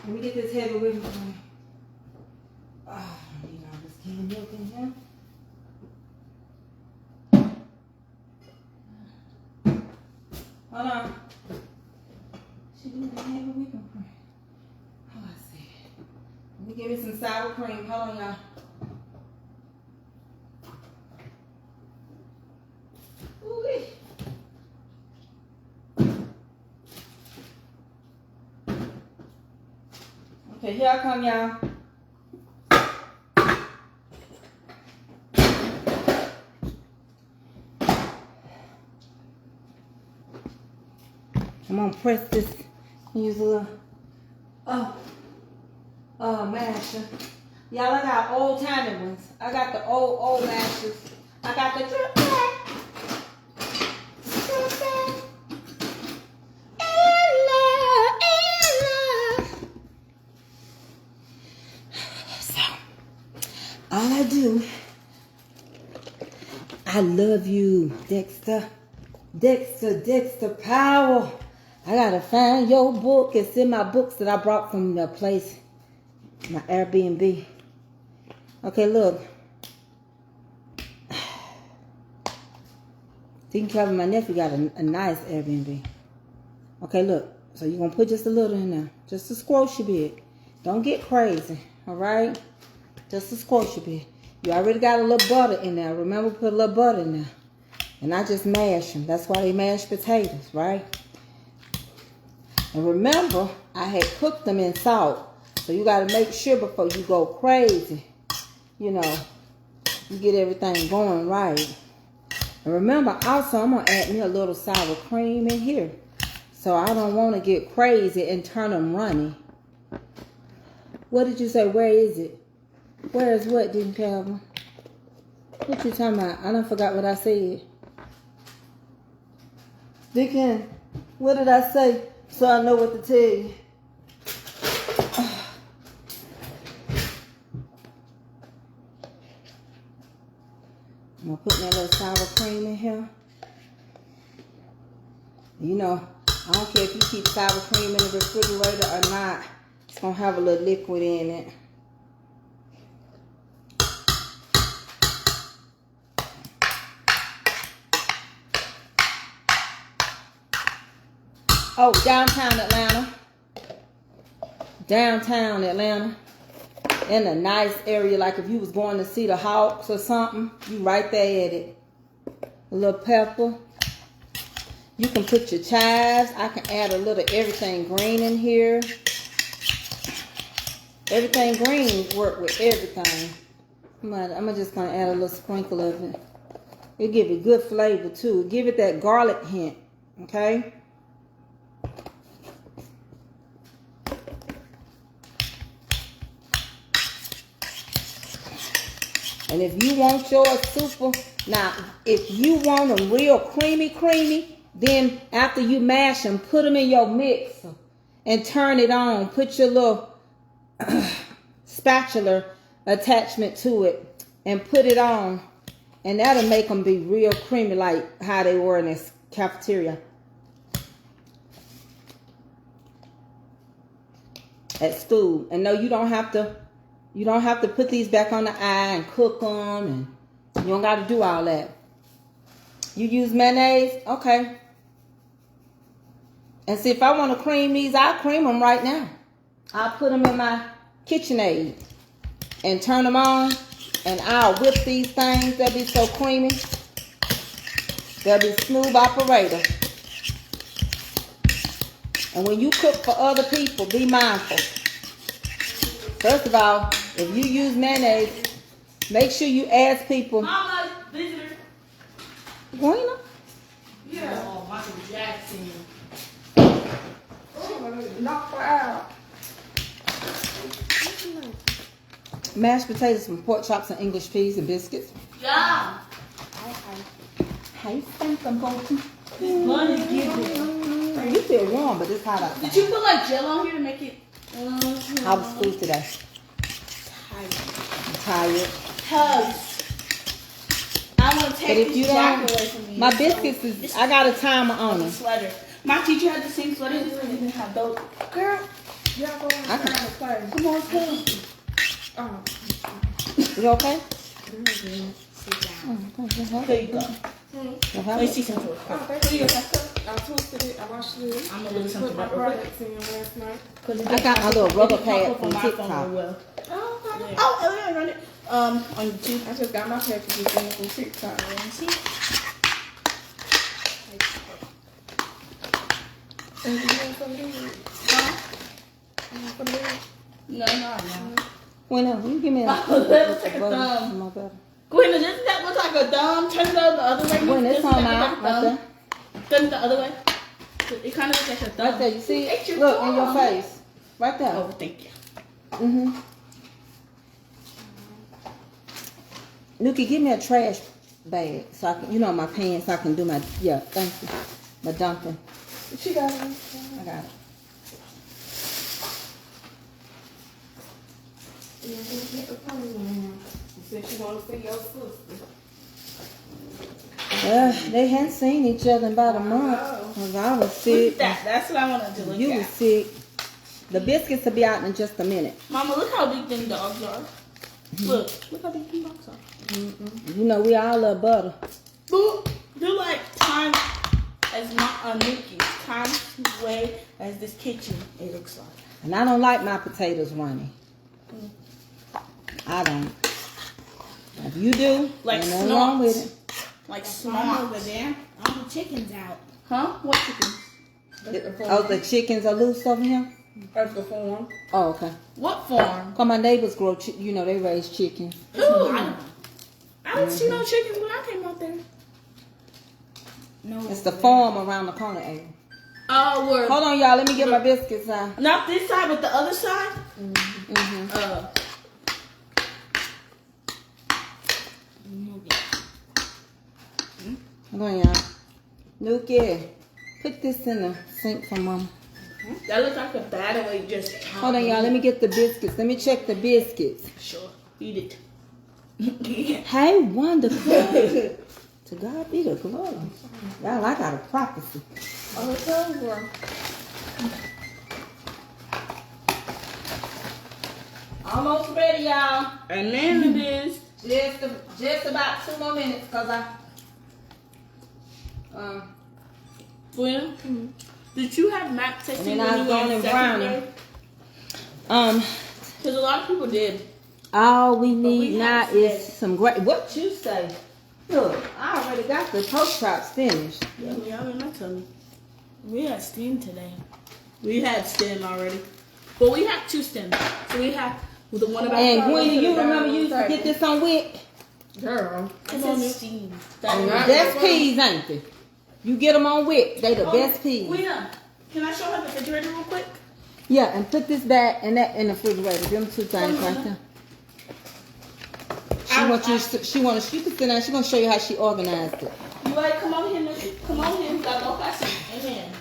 me get this heavy whipping cream. Oh, I need all this canned milk in here. Hold on. She doing the heavy whipping cream. Oh, I see. Let me give me some sour cream. Hold on, y'all. Ooh-wee. Okay, here I come, y'all. I'm gonna press this. Use a little masher. Y'all, I got old timey ones. I got the old mashers. I got the drip back. All I do, I love you, Dexter. Dexter Power. I gotta find your book. It's in my books that I brought from the place, my Airbnb. Okay, look. Deacon Calvin, my nephew, got a nice Airbnb. Okay, look. So you're gonna put just a little in there. Just a squishy bit. Don't get crazy, all right? Just a squishy bit. You already got a little butter in there. Remember, put a little butter in there. And I just mash them. That's why they mash potatoes, right? And remember, I had cooked them in salt. So you got to make sure before you go crazy, you know, you get everything going right. And remember, also, I'm going to add me a little sour cream in here. So I don't want to get crazy and turn them runny. What did you say? Where is it? Where is what, Deacon Calvin? What you talking about? I done forgot what I said. Deacon, what did I say? So I know what to tell you. I'm going to put that little sour cream in here. You know, I don't care if you keep sour cream in the refrigerator or not. It's going to have a little liquid in it. Oh, downtown Atlanta. Downtown Atlanta. In a nice area, like if you was going to see the Hawks or something, you right there at it. A little pepper. You can put your chives. I can add a little everything green in here. Everything green work with everything. I'm just going to add a little sprinkle of it. It'll give it good flavor too. Give it that garlic hint. Okay? And if you want yours super, now if you want them real creamy, then after you mash them, put them in your mixer and turn it on. Put your little spatula attachment to it and put it on. And that'll make them be real creamy like how they were in this cafeteria. At school. And no, you don't have to put these back on the eye and cook them and, don't got to do all that. You use mayonnaise? Okay. And see, if I want to cream these, I'll cream them right now. I'll put them in my KitchenAid and turn them on, and I'll whip these things. They'll be so creamy. They'll be smooth operator. And when you cook for other people, be mindful. First of all, if you use mayonnaise, make sure you ask people. Mama, visitor. Gwen? Yeah. Oh, Michael Jackson. Knock her out. Mashed potatoes, some pork chops, and English peas and biscuits. Yeah. Hey, thank them, Bolton. This bun is giving. You feel warm, but it's hot outside. Did you put like gel on here to make it? How was school today? I'm tired. Cause I want to But take if this you jacket don't, away from you. my so biscuits is, it's I got a timer on a them. sweater. My teacher had the same sweater. This one didn't have those. Girl, Y'all go inside and play. come on, come. Oh. You okay? Sit down. Oh, There you go. okay. Let me see some toys. Oh, thank you. I toasted it. I washed it. I'm gonna look Put something my up real quick. products in last night. I got my little rubber pad from on my phone TikTok. real well. Oh, Oh, yeah, run it. On YouTube. I just got my packages in from TikTok. Let me see. And you want some of these? Huh? You want some of these? No. Wait, no, you give me a That looks like a butter. thumb. My butter. Gwen, doesn't that look like a thumb? Turn it the other way. When it's Doesn't on that my look like a right thumb? there. Turn it the other way. It kind of looks like a thumb. Right there, you see It's it? your Look, in your thumb. face. Right there. Oh, thank you. Mm-hmm. Nuki, give me a trash bag so I can, my pants, so I can do my, thank you. My dumping. She got it. I got it. You said she want to see your sister. They hadn't seen each other in about a month. 'Cause I was Look at sick. that. That's what I wanted to look You at. was sick. The biscuits will be out in just a minute. Mama, look how big them dogs are. Look how big them dogs are. We all love butter. Look, they're like times as times way as this kitchen. It looks like. And I don't like my potatoes runny. I don't. If you do, Like ain't nothing wrong with it. Like Mom smart. over there. All the chickens out. Huh? What chickens? Oh, the chickens are loose over here? That's the form. Oh, okay. What farm? Cause my neighbors grow, they raise chickens. Ooh. I didn't see no chickens when I came out there. No. It's the farm around the corner, Ava. Oh, where? Hold on, y'all. Let me get my biscuits out. Not this side, but the other side. Mm-hmm. Hold on, y'all. Nuki, put this in the sink for Mama. That looks like a battery just. Hold on, y'all. Let me get the biscuits. Let me check the biscuits. Sure. Eat it. Hey, wonderful. To God be the glory. Y'all, I got a prophecy. Oh, it's over. Almost ready, y'all. And then it is. Just about 2 more minutes, cause Well, did you have map testing And then when I you was were going in in second brownie. grade? Because a lot of people did. All we need we now have is said- some great. What you say? Look, I already got the pork chops finished. Yeah, we have in my tummy. We had steam today. We had stem already. But we have 2 stems. So we have the one about And when to you the remember dining you used to get this on Wick? Girl. Come on, steam. Best peas, ain't they? You get them on Wick. They the best peas. Wina, can I show her the refrigerator real quick? Yeah, and put this back and that in the refrigerator. Them 2 things right there. She can sit down. She gonna show you how she organized it. You ready? Come on here, Nikki. Come on here. We gotta go fast. Amen.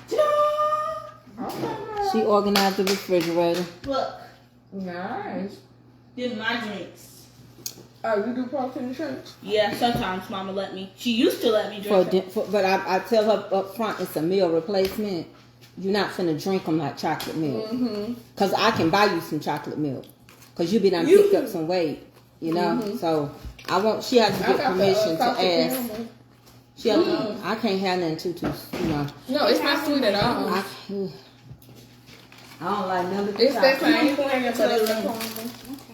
Ta-da! She organized the refrigerator. Look, Nice. these my drinks. Oh, you do protein and shakes? Yeah, sometimes Mama let me. She used to let me drink them. But I tell her up front it's a meal replacement. You're not finna drink them like chocolate milk. Cause I can buy you some chocolate milk. Cause you be done picked up some weight. You know, so she has to get permission to ask. She has to, I can't have nothing too, you know. No, it's not sweet at all. I don't like none of It's that chocolate. same thing, but it's a caramel.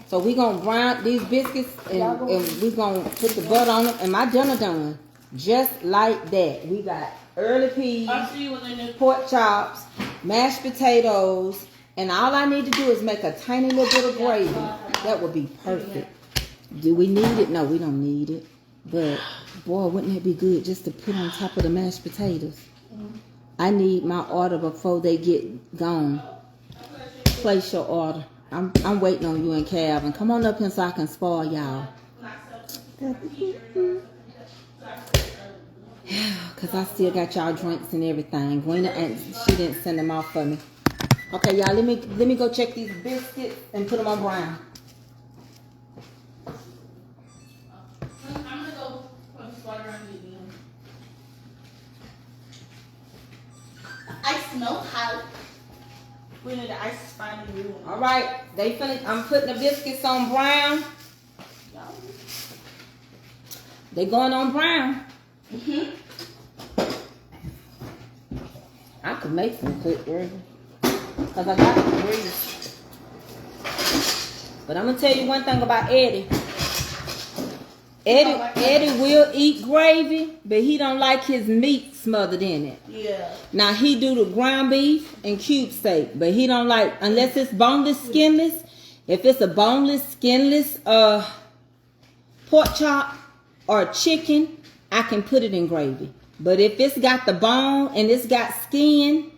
So we gonna brown these biscuits and we gonna put the butter on them. And my dinner done just like that. We got early peas, I'll see you when they pork chops, mashed potatoes, and all I need to do is make a tiny little bit of gravy. That would be perfect. Do we need it? No, we don't need it. But boy, wouldn't that be good just to put on top of the mashed potatoes? I need my order before they get gone. Place your order. I'm waiting on you and Calvin. Come on up here so I can spoil y'all. Cause I still got y'all drinks and everything. Gwen, she didn't send them off for me. Okay, y'all. Let me go check these biscuits and put them on brown. I'm gonna go put some water on you. I smell hot. We need the ice is finally room. All right, they finished. I'm putting the biscuits on brown. They going on brown. I could make some quick gravy because I got the grease. But I'm gonna tell you one thing about Eddie. Eddie will eat gravy, but he don't like his meat smothered in it. Yeah. Now he do the ground beef and cube steak, but he don't like unless it's boneless, skinless. If it's a boneless, skinless pork chop or chicken, I can put it in gravy. But if it's got the bone and it's got skin,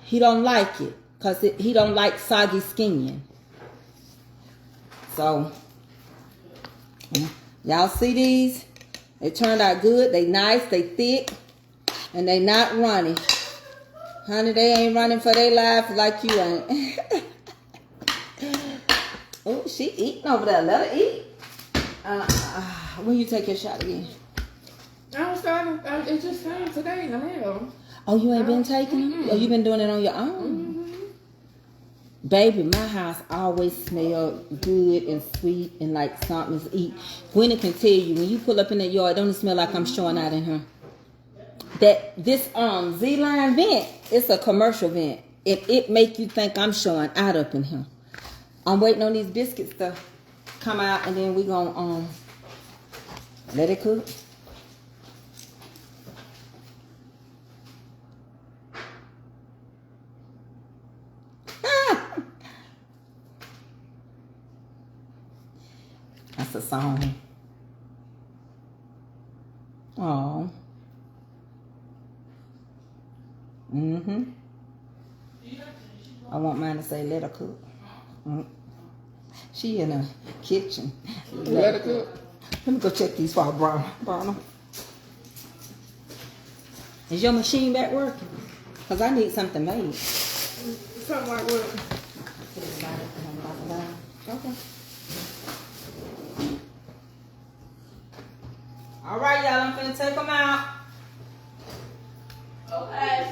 he don't like it because he don't like soggy skin. So y'all see these? They turned out good. They nice. They thick. And they not running. Honey, they ain't running for their life like you ain't. Oh, she eating over there. Let her eat. When you take your shot again? I was starting, it just came today in the mail. Oh, you ain't been taking them? Oh, you been doing it on your own? Baby, my house always smell good and sweet and like something to eat. Gwen can tell you, when you pull up in that yard, don't it smell like I'm showing out in here? This Z-Line vent, it's a commercial vent. It make you think I'm showing out up in here. I'm waiting on these biscuits to come out and then we gonna let it cook. That's a song. Oh. I want mine to say let her cook. She in the kitchen. Let her cook. Let me go check these for brown them. Is your machine back working? Because I need something made. Something like what? Okay. All right, y'all. I'm finna take them out. Okay.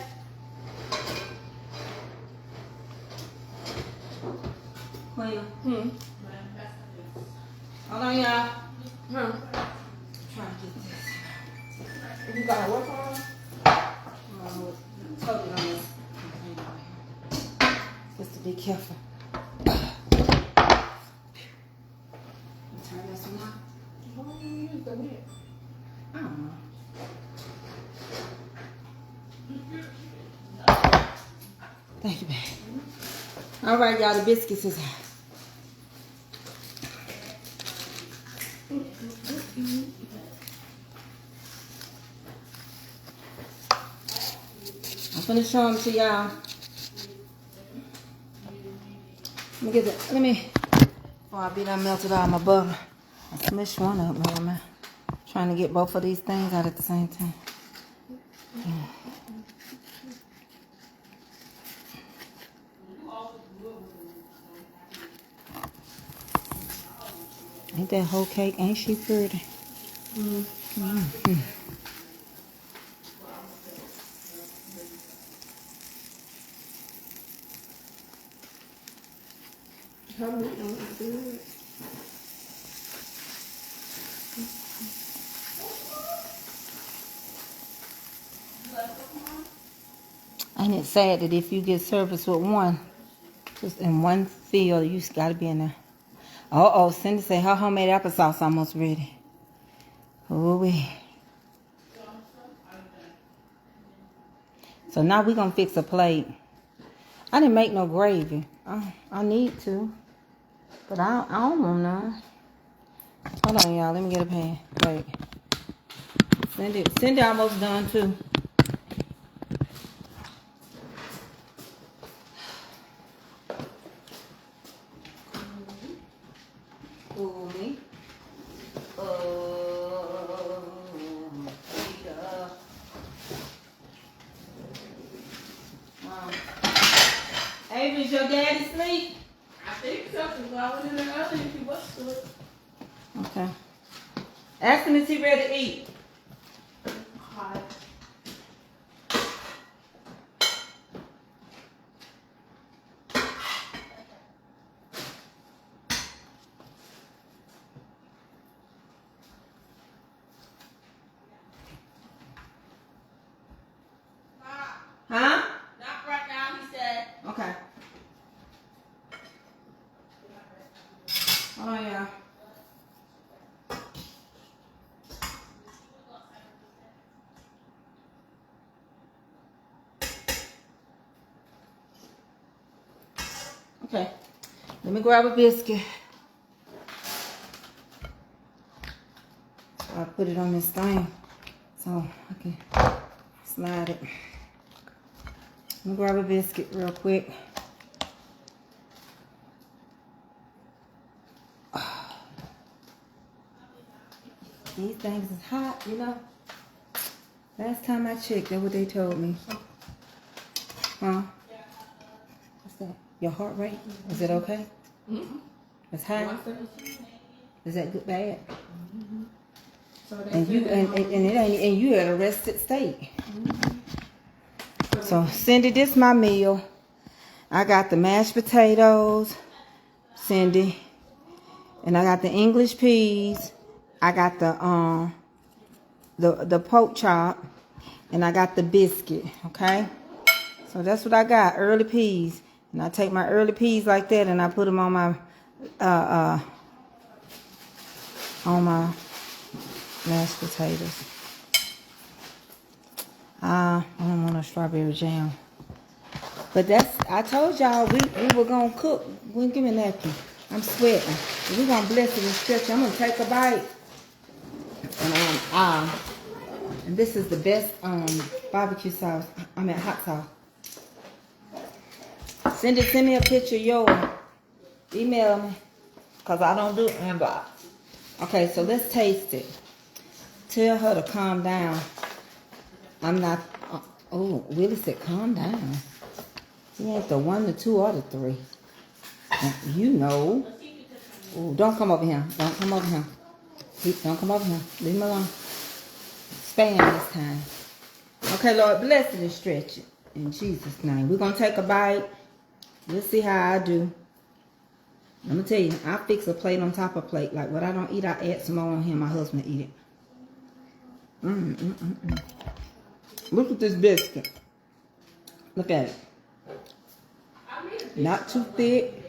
Queen. Hold on, y'all. Huh? Trying to get this. You got to work on it? Totally on this. Just to be careful. Turn this one out. Why do you use the whip? I don't know. Thank you, babe. All right, y'all. The biscuits is out. I'm gonna show them to y'all. Let me, before I be done melted all my butter. I smushed one up, man. Trying to get both of these things out at the same time. Ain't that whole cake? Ain't she pretty? Her meat don't look good. Ain't it sad that if you get service with one, just in one field, you just gotta be in there. Oh, Cindy say her homemade applesauce almost ready. Oh, we. So now we gonna fix a plate. I didn't make no gravy. I need to, but I don't want none. Hold on, y'all. Let me get a pan. Wait. Cindy almost done too. Me. Avery, is your daddy asleep? I think so, because I was in there earlier and he was asleep. Okay. Ask him, is he ready to eat? Hi. Huh? Not right now, he said. Okay. Oh, yeah. Okay. Let me grab a biscuit. I put it on this thing so I can slide it. Let me grab a biscuit real quick. These things is hot, you know. Last time I checked, that's what they told me. Huh? What's that? Your heart rate? Is it okay? Mm-hmm. It's high? Is that good, bad? Mm-hmm. So And you and you at a rested state. Mm-hmm. So Cindy, this my meal. I got the mashed potatoes, Cindy, and I got the English peas. I got the pork chop, and I got the biscuit. Okay, so that's what I got. Early peas, and I take my early peas like that, and I put them on my mashed potatoes. I don't want no strawberry jam. But I told y'all we were going to cook. Well, give me a napkin. I'm sweating. We're going to bless it and stretch it. I'm going to take a bite. And this is the best barbecue sauce. I mean hot sauce. Send me a picture of yours. Email me. Because I don't do inbox. Okay, so let's taste it. Tell her to calm down. I'm not... Willie said calm down. He ain't the 1, the 2, or the 3. You know. Ooh, don't come over here. Don't come over here. Don't come over here. Leave him alone. Spam this time. Okay, Lord, bless it and stretch it. In Jesus' name. We're going to take a bite. We'll see how I do. I'm going to tell you, I fix a plate on top of a plate. Like what I don't eat, I add some more on here. My husband eat it. Look at this biscuit. Look at it. Not too thick.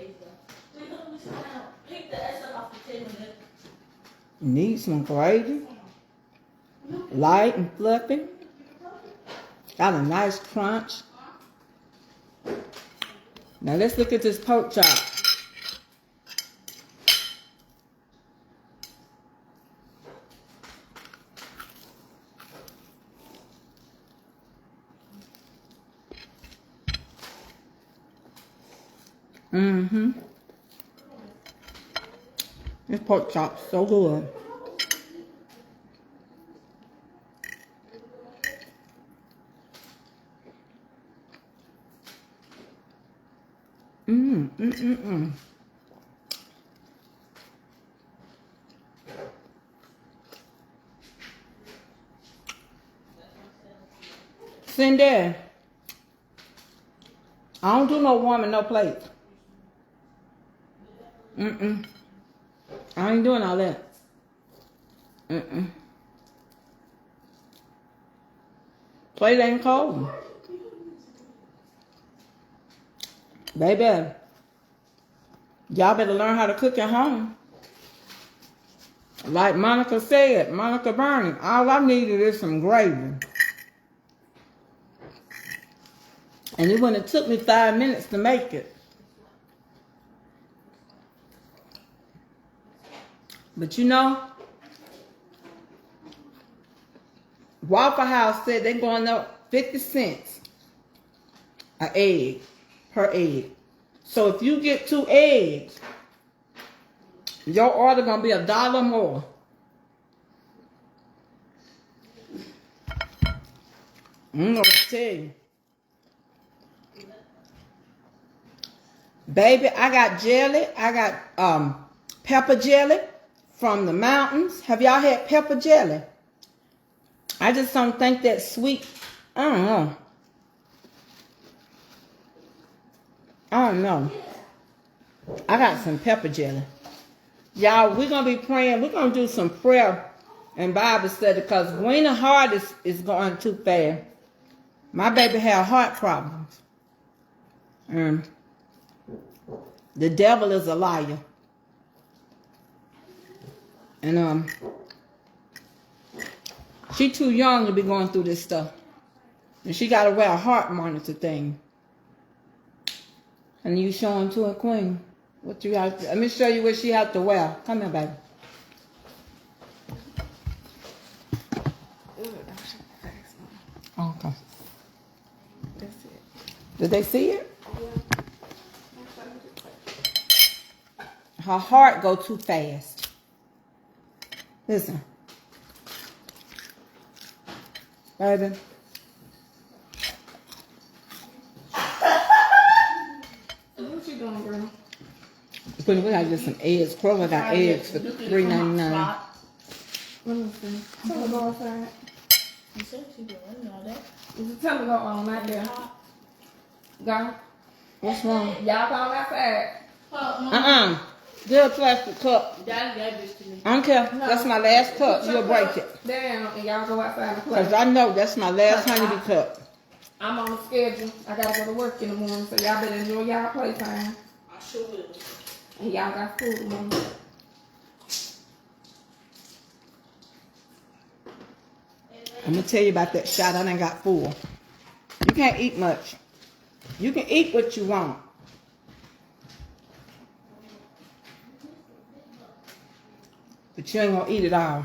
Need some gravy. Light and fluffy. Got a nice crunch. Now let's look at this pork chop. This pork chop's so good. Cindy, I don't do no warming, no plates. I ain't doing all that. Plate ain't cold. Baby, y'all better learn how to cook at home. Like Monica said, Monica Burney, all I needed is some gravy. And it wouldn't have took me 5 minutes to make it. But you know, Waffle House said they're going up 50 cents an egg, per egg. So if you get 2 eggs, your order gonna be $1 more. I'm gonna tell you. Baby, I got jelly. I got pepper jelly from the mountains. Have y'all had pepper jelly? I just don't think that sweet. I don't know. I got some pepper jelly. Y'all, we're going to be praying. We're going to do some prayer and Bible study because Weena heart is going too fast. My baby had heart problems. The devil is a liar. And she too young to be going through this stuff. And she got to wear a heart monitor thing. And you showing to her, Queen. What you have to, let me show you what she has to wear. Come here, baby. Okay. That's it. Did they see it? Her heart go too fast. Listen. Baby. What you doing, girl? We got just some eggs. Kroger got eggs for $3.99. Let me see. Tell her go outside. You said she doing all that. Is it tell her go on right there? Go. What's wrong? Y'all go outside. Get a plastic cup. Daddy gave this to me. I don't care. That's my last cup. You'll break it. Down and y'all go outside and play. Because I know that's my last honeybee cup. I'm on the schedule. I gotta go to work in the morning, so y'all better enjoy y'all playtime. I sure will. And y'all got food tomorrow. I'm going to tell you about that shot. I done got full. You can't eat much. You can eat what you want. But you ain't going to eat it all.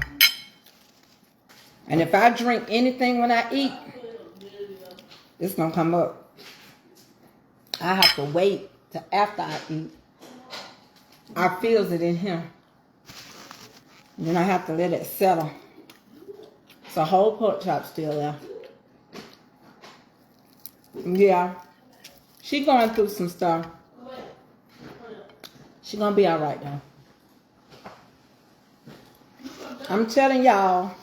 And if I drink anything when I eat, it's going to come up. I have to wait till after I eat. I feels it in here. Then I have to let it settle. It's a whole pork chop still there. Yeah. She going through some stuff. She gonna be all right though. I'm telling y'all,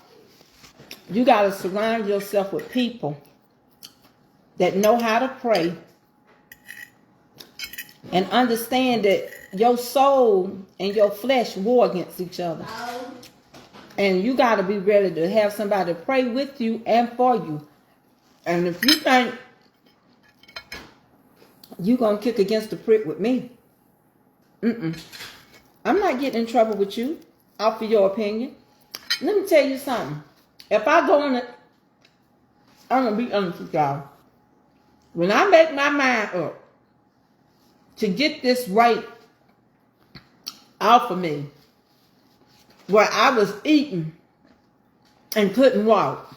you gotta surround yourself with people that know how to pray and understand that your soul and your flesh war against each other. And you got to be ready to have somebody pray with you and for you. And if you think you're going to kick against the prick with me, I'm not getting in trouble with you off of your opinion. Let me tell you something. If I go on it, I'm going to be honest with y'all. When I make my mind up to get this right off of me, where I was eating and couldn't walk.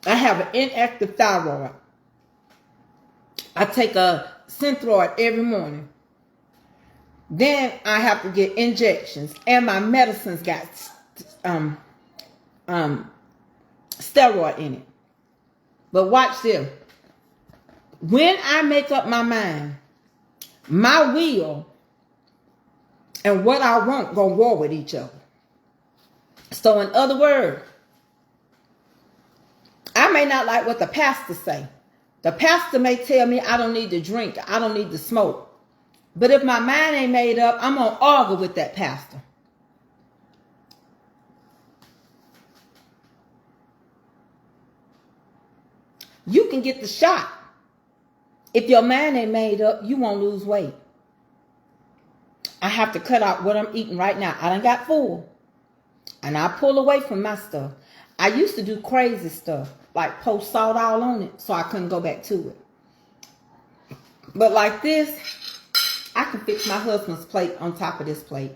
I have an inactive thyroid. I take a Synthroid every morning. Then I have to get injections, and my medicines got steroid in it. But watch this. When I make up my mind, my will and what I want gonna war with each other. So in other words, I may not like what the pastor say. The pastor may tell me I don't need to drink, I don't need to smoke. But if my mind ain't made up, I'm going to argue with that pastor. You can get the shot. If your mind ain't made up, you won't lose weight. I have to cut out what I'm eating right now. I done got full. And I pull away from my stuff. I used to do crazy stuff, like post salt all on it, so I couldn't go back to it. But like this, I can fix my husband's plate on top of this plate.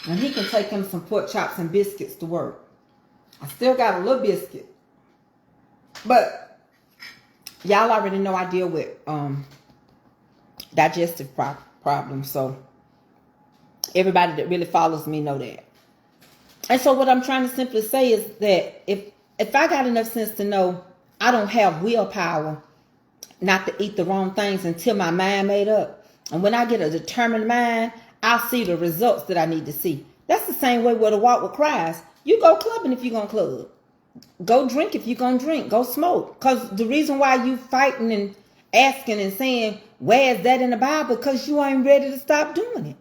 And he can take him some pork chops and biscuits to work. I still got a little biscuit. But y'all already know I deal with digestive problems. So everybody that really follows me know that. And so what I'm trying to simply say is that if I got enough sense to know I don't have willpower not to eat the wrong things until my mind made up. And when I get a determined mind, I'll see the results that I need to see. That's the same way with a walk with Christ. You go clubbing if you're going to club. Go drink if you're going to drink. Go smoke. Because the reason why you fighting and asking and saying, where is that in the Bible? Because you ain't ready to stop doing it.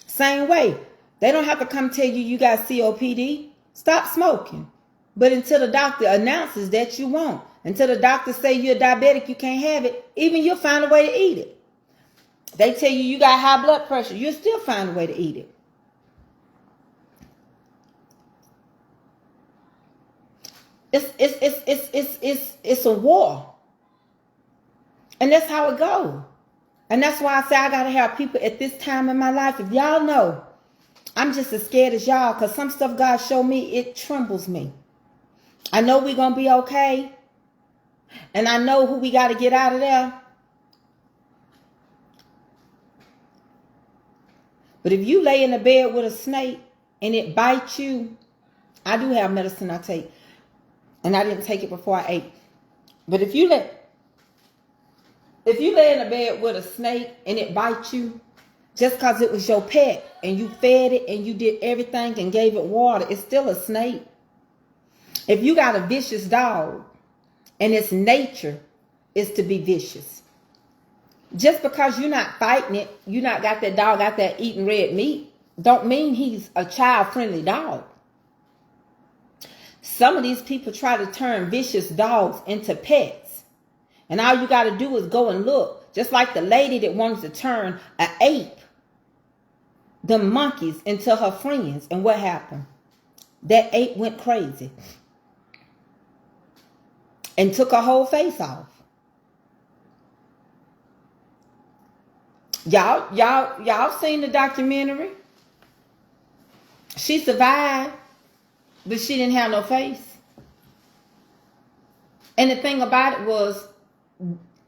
Same way. They don't have to come tell you got COPD. Stop smoking. But until the doctor announces that you won't, until the doctor say you're diabetic, you can't have it, even you'll find a way to eat it. They tell you got high blood pressure, you'll still find a way to eat it. It's a war. And that's how it goes. And that's why I say I gotta have people at this time in my life. If y'all know, I'm just as scared as y'all, because some stuff God showed me, it trembles me. I know we're gonna be okay. And I know who we gotta get out of there. But if you lay in the bed with a snake and it bites you, I do have medicine I take. And I didn't take it before I ate. But if you lay in the bed with a snake and it bites you, just because it was your pet and you fed it and you did everything and gave it water, it's still a snake. If you got a vicious dog and its nature is to be vicious, just because you're not fighting it, you not got that dog out there eating red meat, don't mean he's a child-friendly dog. Some of these people try to turn vicious dogs into pets. And all you got to do is go and look. Just like the lady that wanted to turn an ape, the monkeys, into her friends. And what happened? That ape went crazy. And took her whole face off. Y'all seen the documentary? She survived, but she didn't have no face. And the thing about it was,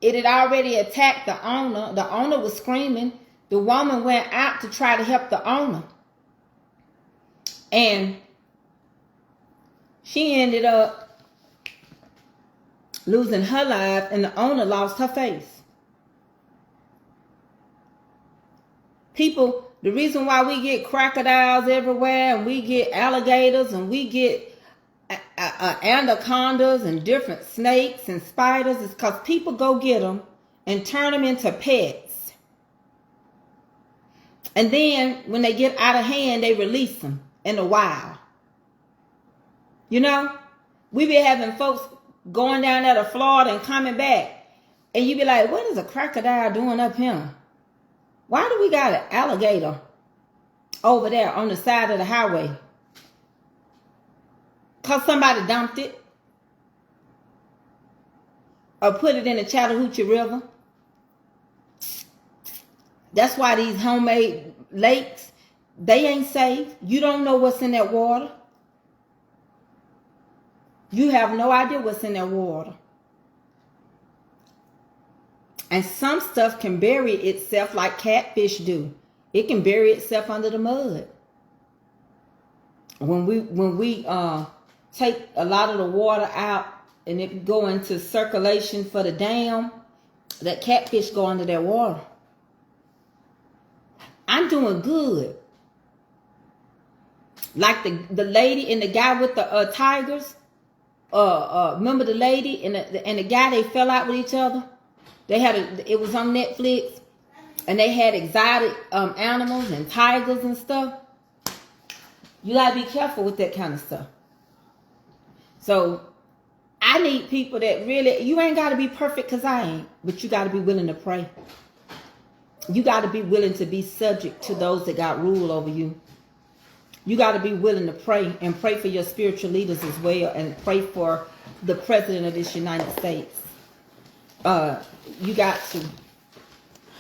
it had already attacked the owner. The owner was screaming. The woman went out to try to help the owner. And she ended up losing her life, and the owner lost her face. People, the reason why we get crocodiles everywhere, and we get alligators, and we get anacondas and different snakes and spiders, is because people go get them and turn them into pets. And then when they get out of hand, they release them in the wild. You know, we be having folks going down there to Florida and coming back, and you be like, what is a crocodile doing up here? Why do we got an alligator over there on the side of the highway? Because somebody dumped it. Or put it in the Chattahoochee River. That's why these homemade lakes, they ain't safe. You don't know what's in that water. You have no idea what's in that water. And some stuff can bury itself like catfish do. It can bury itself under the mud. When we take a lot of the water out and it go into circulation for the dam, that catfish go under that water. I'm doing good. Like the lady and the guy with the tigers. Remember the lady and the guy, they fell out with each other? It was on Netflix, and they had exotic animals and tigers and stuff. You gotta be careful with that kind of stuff. So I need people that really, you ain't got to be perfect because I ain't, but you got to be willing to pray. You got to be willing to be subject to those that got rule over you. You got to be willing to pray and pray for your spiritual leaders as well, and pray for the president of this United States. You got to.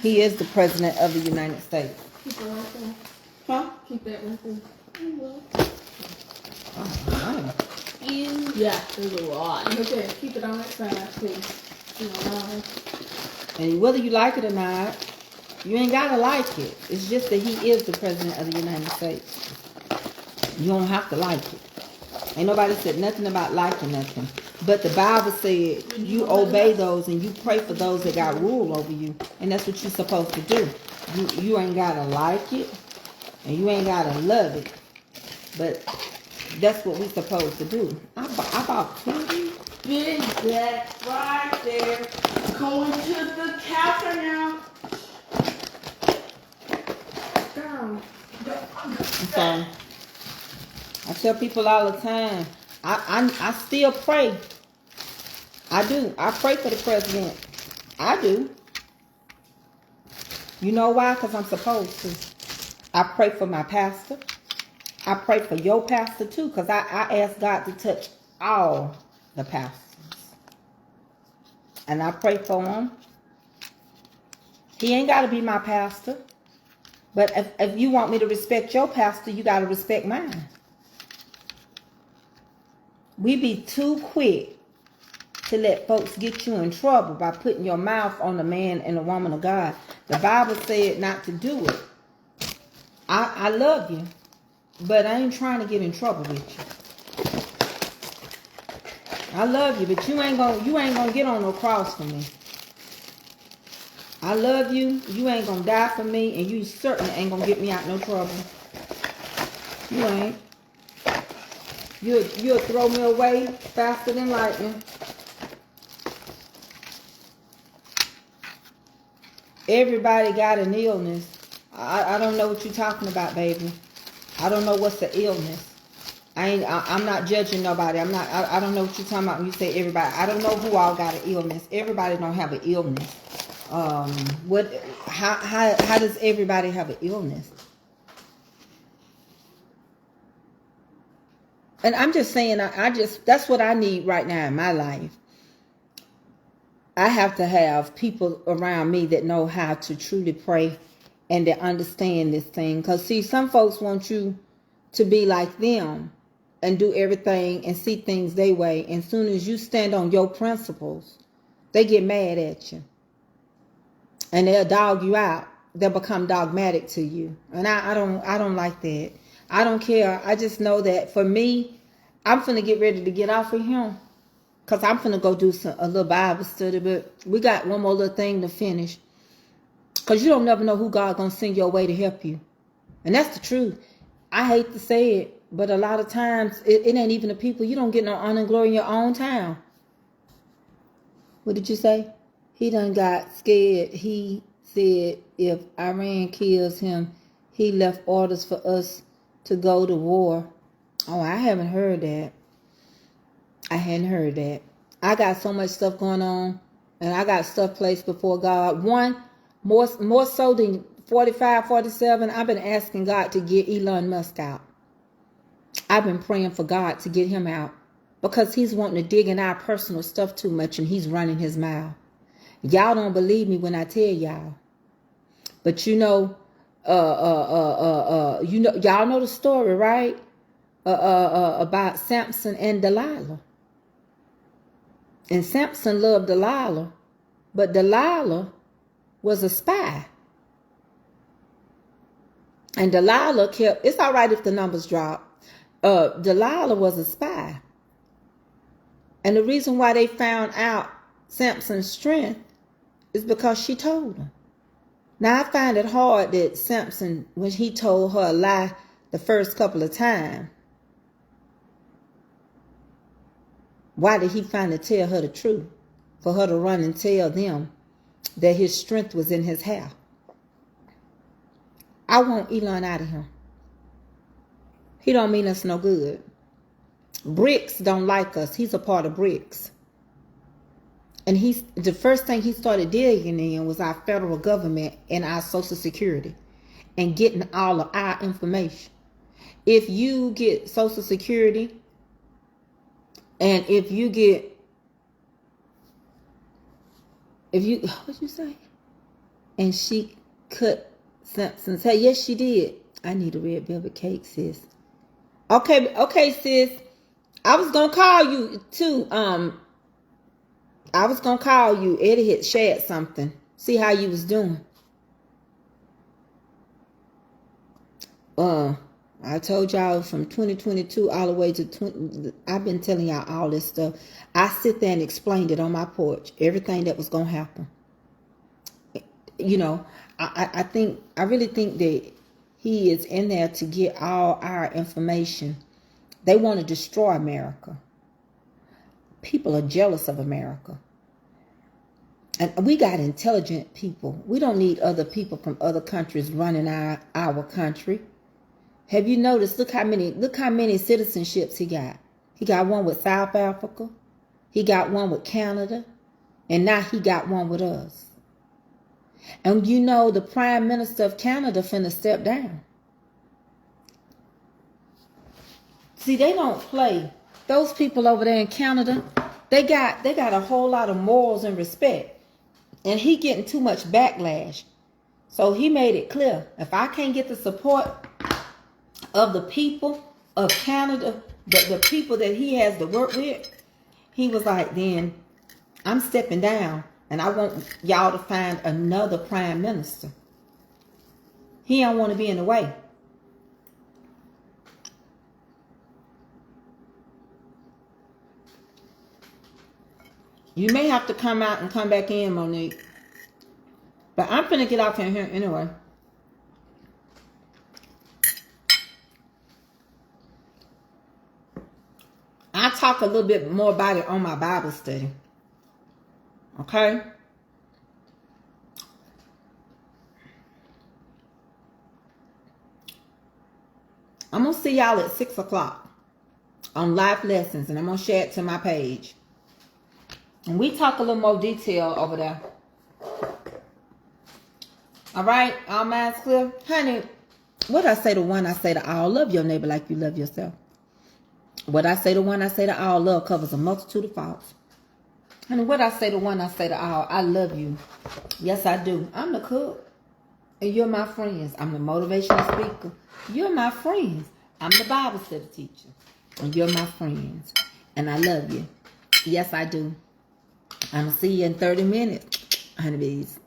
He is the president of the United States. Keep it right there. Huh? Keep that right there. Oh, Yeah, there's a lot. Okay, keep it on that side, please. You know, and whether you like it or not, you ain't got to like it. It's just that he is the president of the United States. You don't have to like it. Ain't nobody said nothing about liking nothing. But the Bible said you obey those and you pray for those that got rule over you. And that's what you're supposed to do. You ain't got to like it and you ain't got to love it. But that's what we're supposed to do. I bought 20. Big that right there. Going to the counter now. Down. So I tell people all the time, I still pray. I do. I pray for the president. I do. You know why? Because I'm supposed to. I pray for my pastor. I pray for your pastor too, because I ask God to touch all the pastors. And I pray for him. He ain't got to be my pastor. But if you want me to respect your pastor, you got to respect mine. We be too quick to let folks get you in trouble by putting your mouth on the man and the woman of God. The Bible said not to do it. I love you, but I ain't trying to get in trouble with you. I love you, but you ain't gonna get on no cross for me. I love you. You ain't gonna die for me, and you certainly ain't gonna get me out no trouble. You ain't. You'll throw me away faster than lightning. Everybody got an illness. I don't know what you're talking about, baby. I don't know what's the illness. I'm not judging nobody. I don't know what you're talking about when you say everybody. I don't know who all got an illness. Everybody don't have an illness. How does everybody have an illness? And I'm just saying, that's what I need right now in my life. I have to have people around me that know how to truly pray and that understand this thing. Because, see, some folks want you to be like them and do everything and see things their way. And as soon as you stand on your principles, they get mad at you. And they'll dog you out. They'll become dogmatic to you. And I don't like that. I don't care. I just know that for me, I'm finna get ready to get off of him. Because I'm finna go do a little Bible study. But we got one more little thing to finish. Because you don't never know who God gonna send your way to help you. And that's the truth. I hate to say it, but a lot of times, it ain't even the people. You don't get no honor and glory in your own town. What did you say? He done got scared. He said if Iran kills him, he left orders for us to go to war. Oh, I haven't heard that. I hadn't heard that. I got so much stuff going on, and I got stuff placed before God. One, more so than 45, 47, I've been asking God to get Elon Musk out. I've been praying for God to get him out because he's wanting to dig in our personal stuff too much, and he's running his mouth. Y'all don't believe me when I tell y'all. But y'all know the story, right? About Samson and Delilah. And Samson loved Delilah, but Delilah was a spy. And Delilah kept, it's all right if the numbers drop. Delilah was a spy. And the reason why they found out Samson's strength is because she told him. Now, I find it hard that Samson, when he told her a lie the first couple of times, why did he finally tell her the truth? For her to run and tell them that his strength was in his hair. I want Elon out of here. He don't mean us no good. BRICS don't like us. He's a part of BRICS. And the first thing he started digging in was our federal government and our Social Security and getting all of our information. If you get Social Security and what'd you say? And she cut something. Say, yes, she did. I need a red velvet cake, sis. Okay, sis. I was gonna call you too. I was gonna call you. Eddie had shared something. See how you was doing. I told y'all from 2022 all the way to I've been telling y'all all this stuff. I sit there and explained it on my porch. Everything that was gonna happen. You know, I really think that he is in there to get all our information. They want to destroy America. People are jealous of America. And we got intelligent people. We don't need other people from other countries running our country. Have you noticed? Look how many citizenships he got. He got one with South Africa. He got one with Canada. And now he got one with us. And you know the Prime Minister of Canada finna step down. See, they don't play. Those people over there in Canada, they got a whole lot of morals and respect. And he getting too much backlash. So he made it clear, if I can't get the support of the people of Canada, the people that he has to work with, he was like, then I'm stepping down and I want y'all to find another prime minister. He don't want to be in the way. You may have to come out and come back in, Monique. But I'm finna get off in here anyway. I'll talk a little bit more about it on my Bible study. Okay? I'm going to see y'all at 6 o'clock on live lessons. And I'm going to share it to my page. And we talk a little more detail over there. All right? All minds clear? Honey, what I say to one, I say to all. Love your neighbor like you love yourself. What I say to one, I say to all. Love covers a multitude of faults. Honey, what I say to one, I say to all. I love you. Yes, I do. I'm the cook. And you're my friends. I'm the motivational speaker. You're my friends. I'm the Bible study teacher. And you're my friends. And I love you. Yes, I do. I'm going to see you in 30 minutes, honeybees.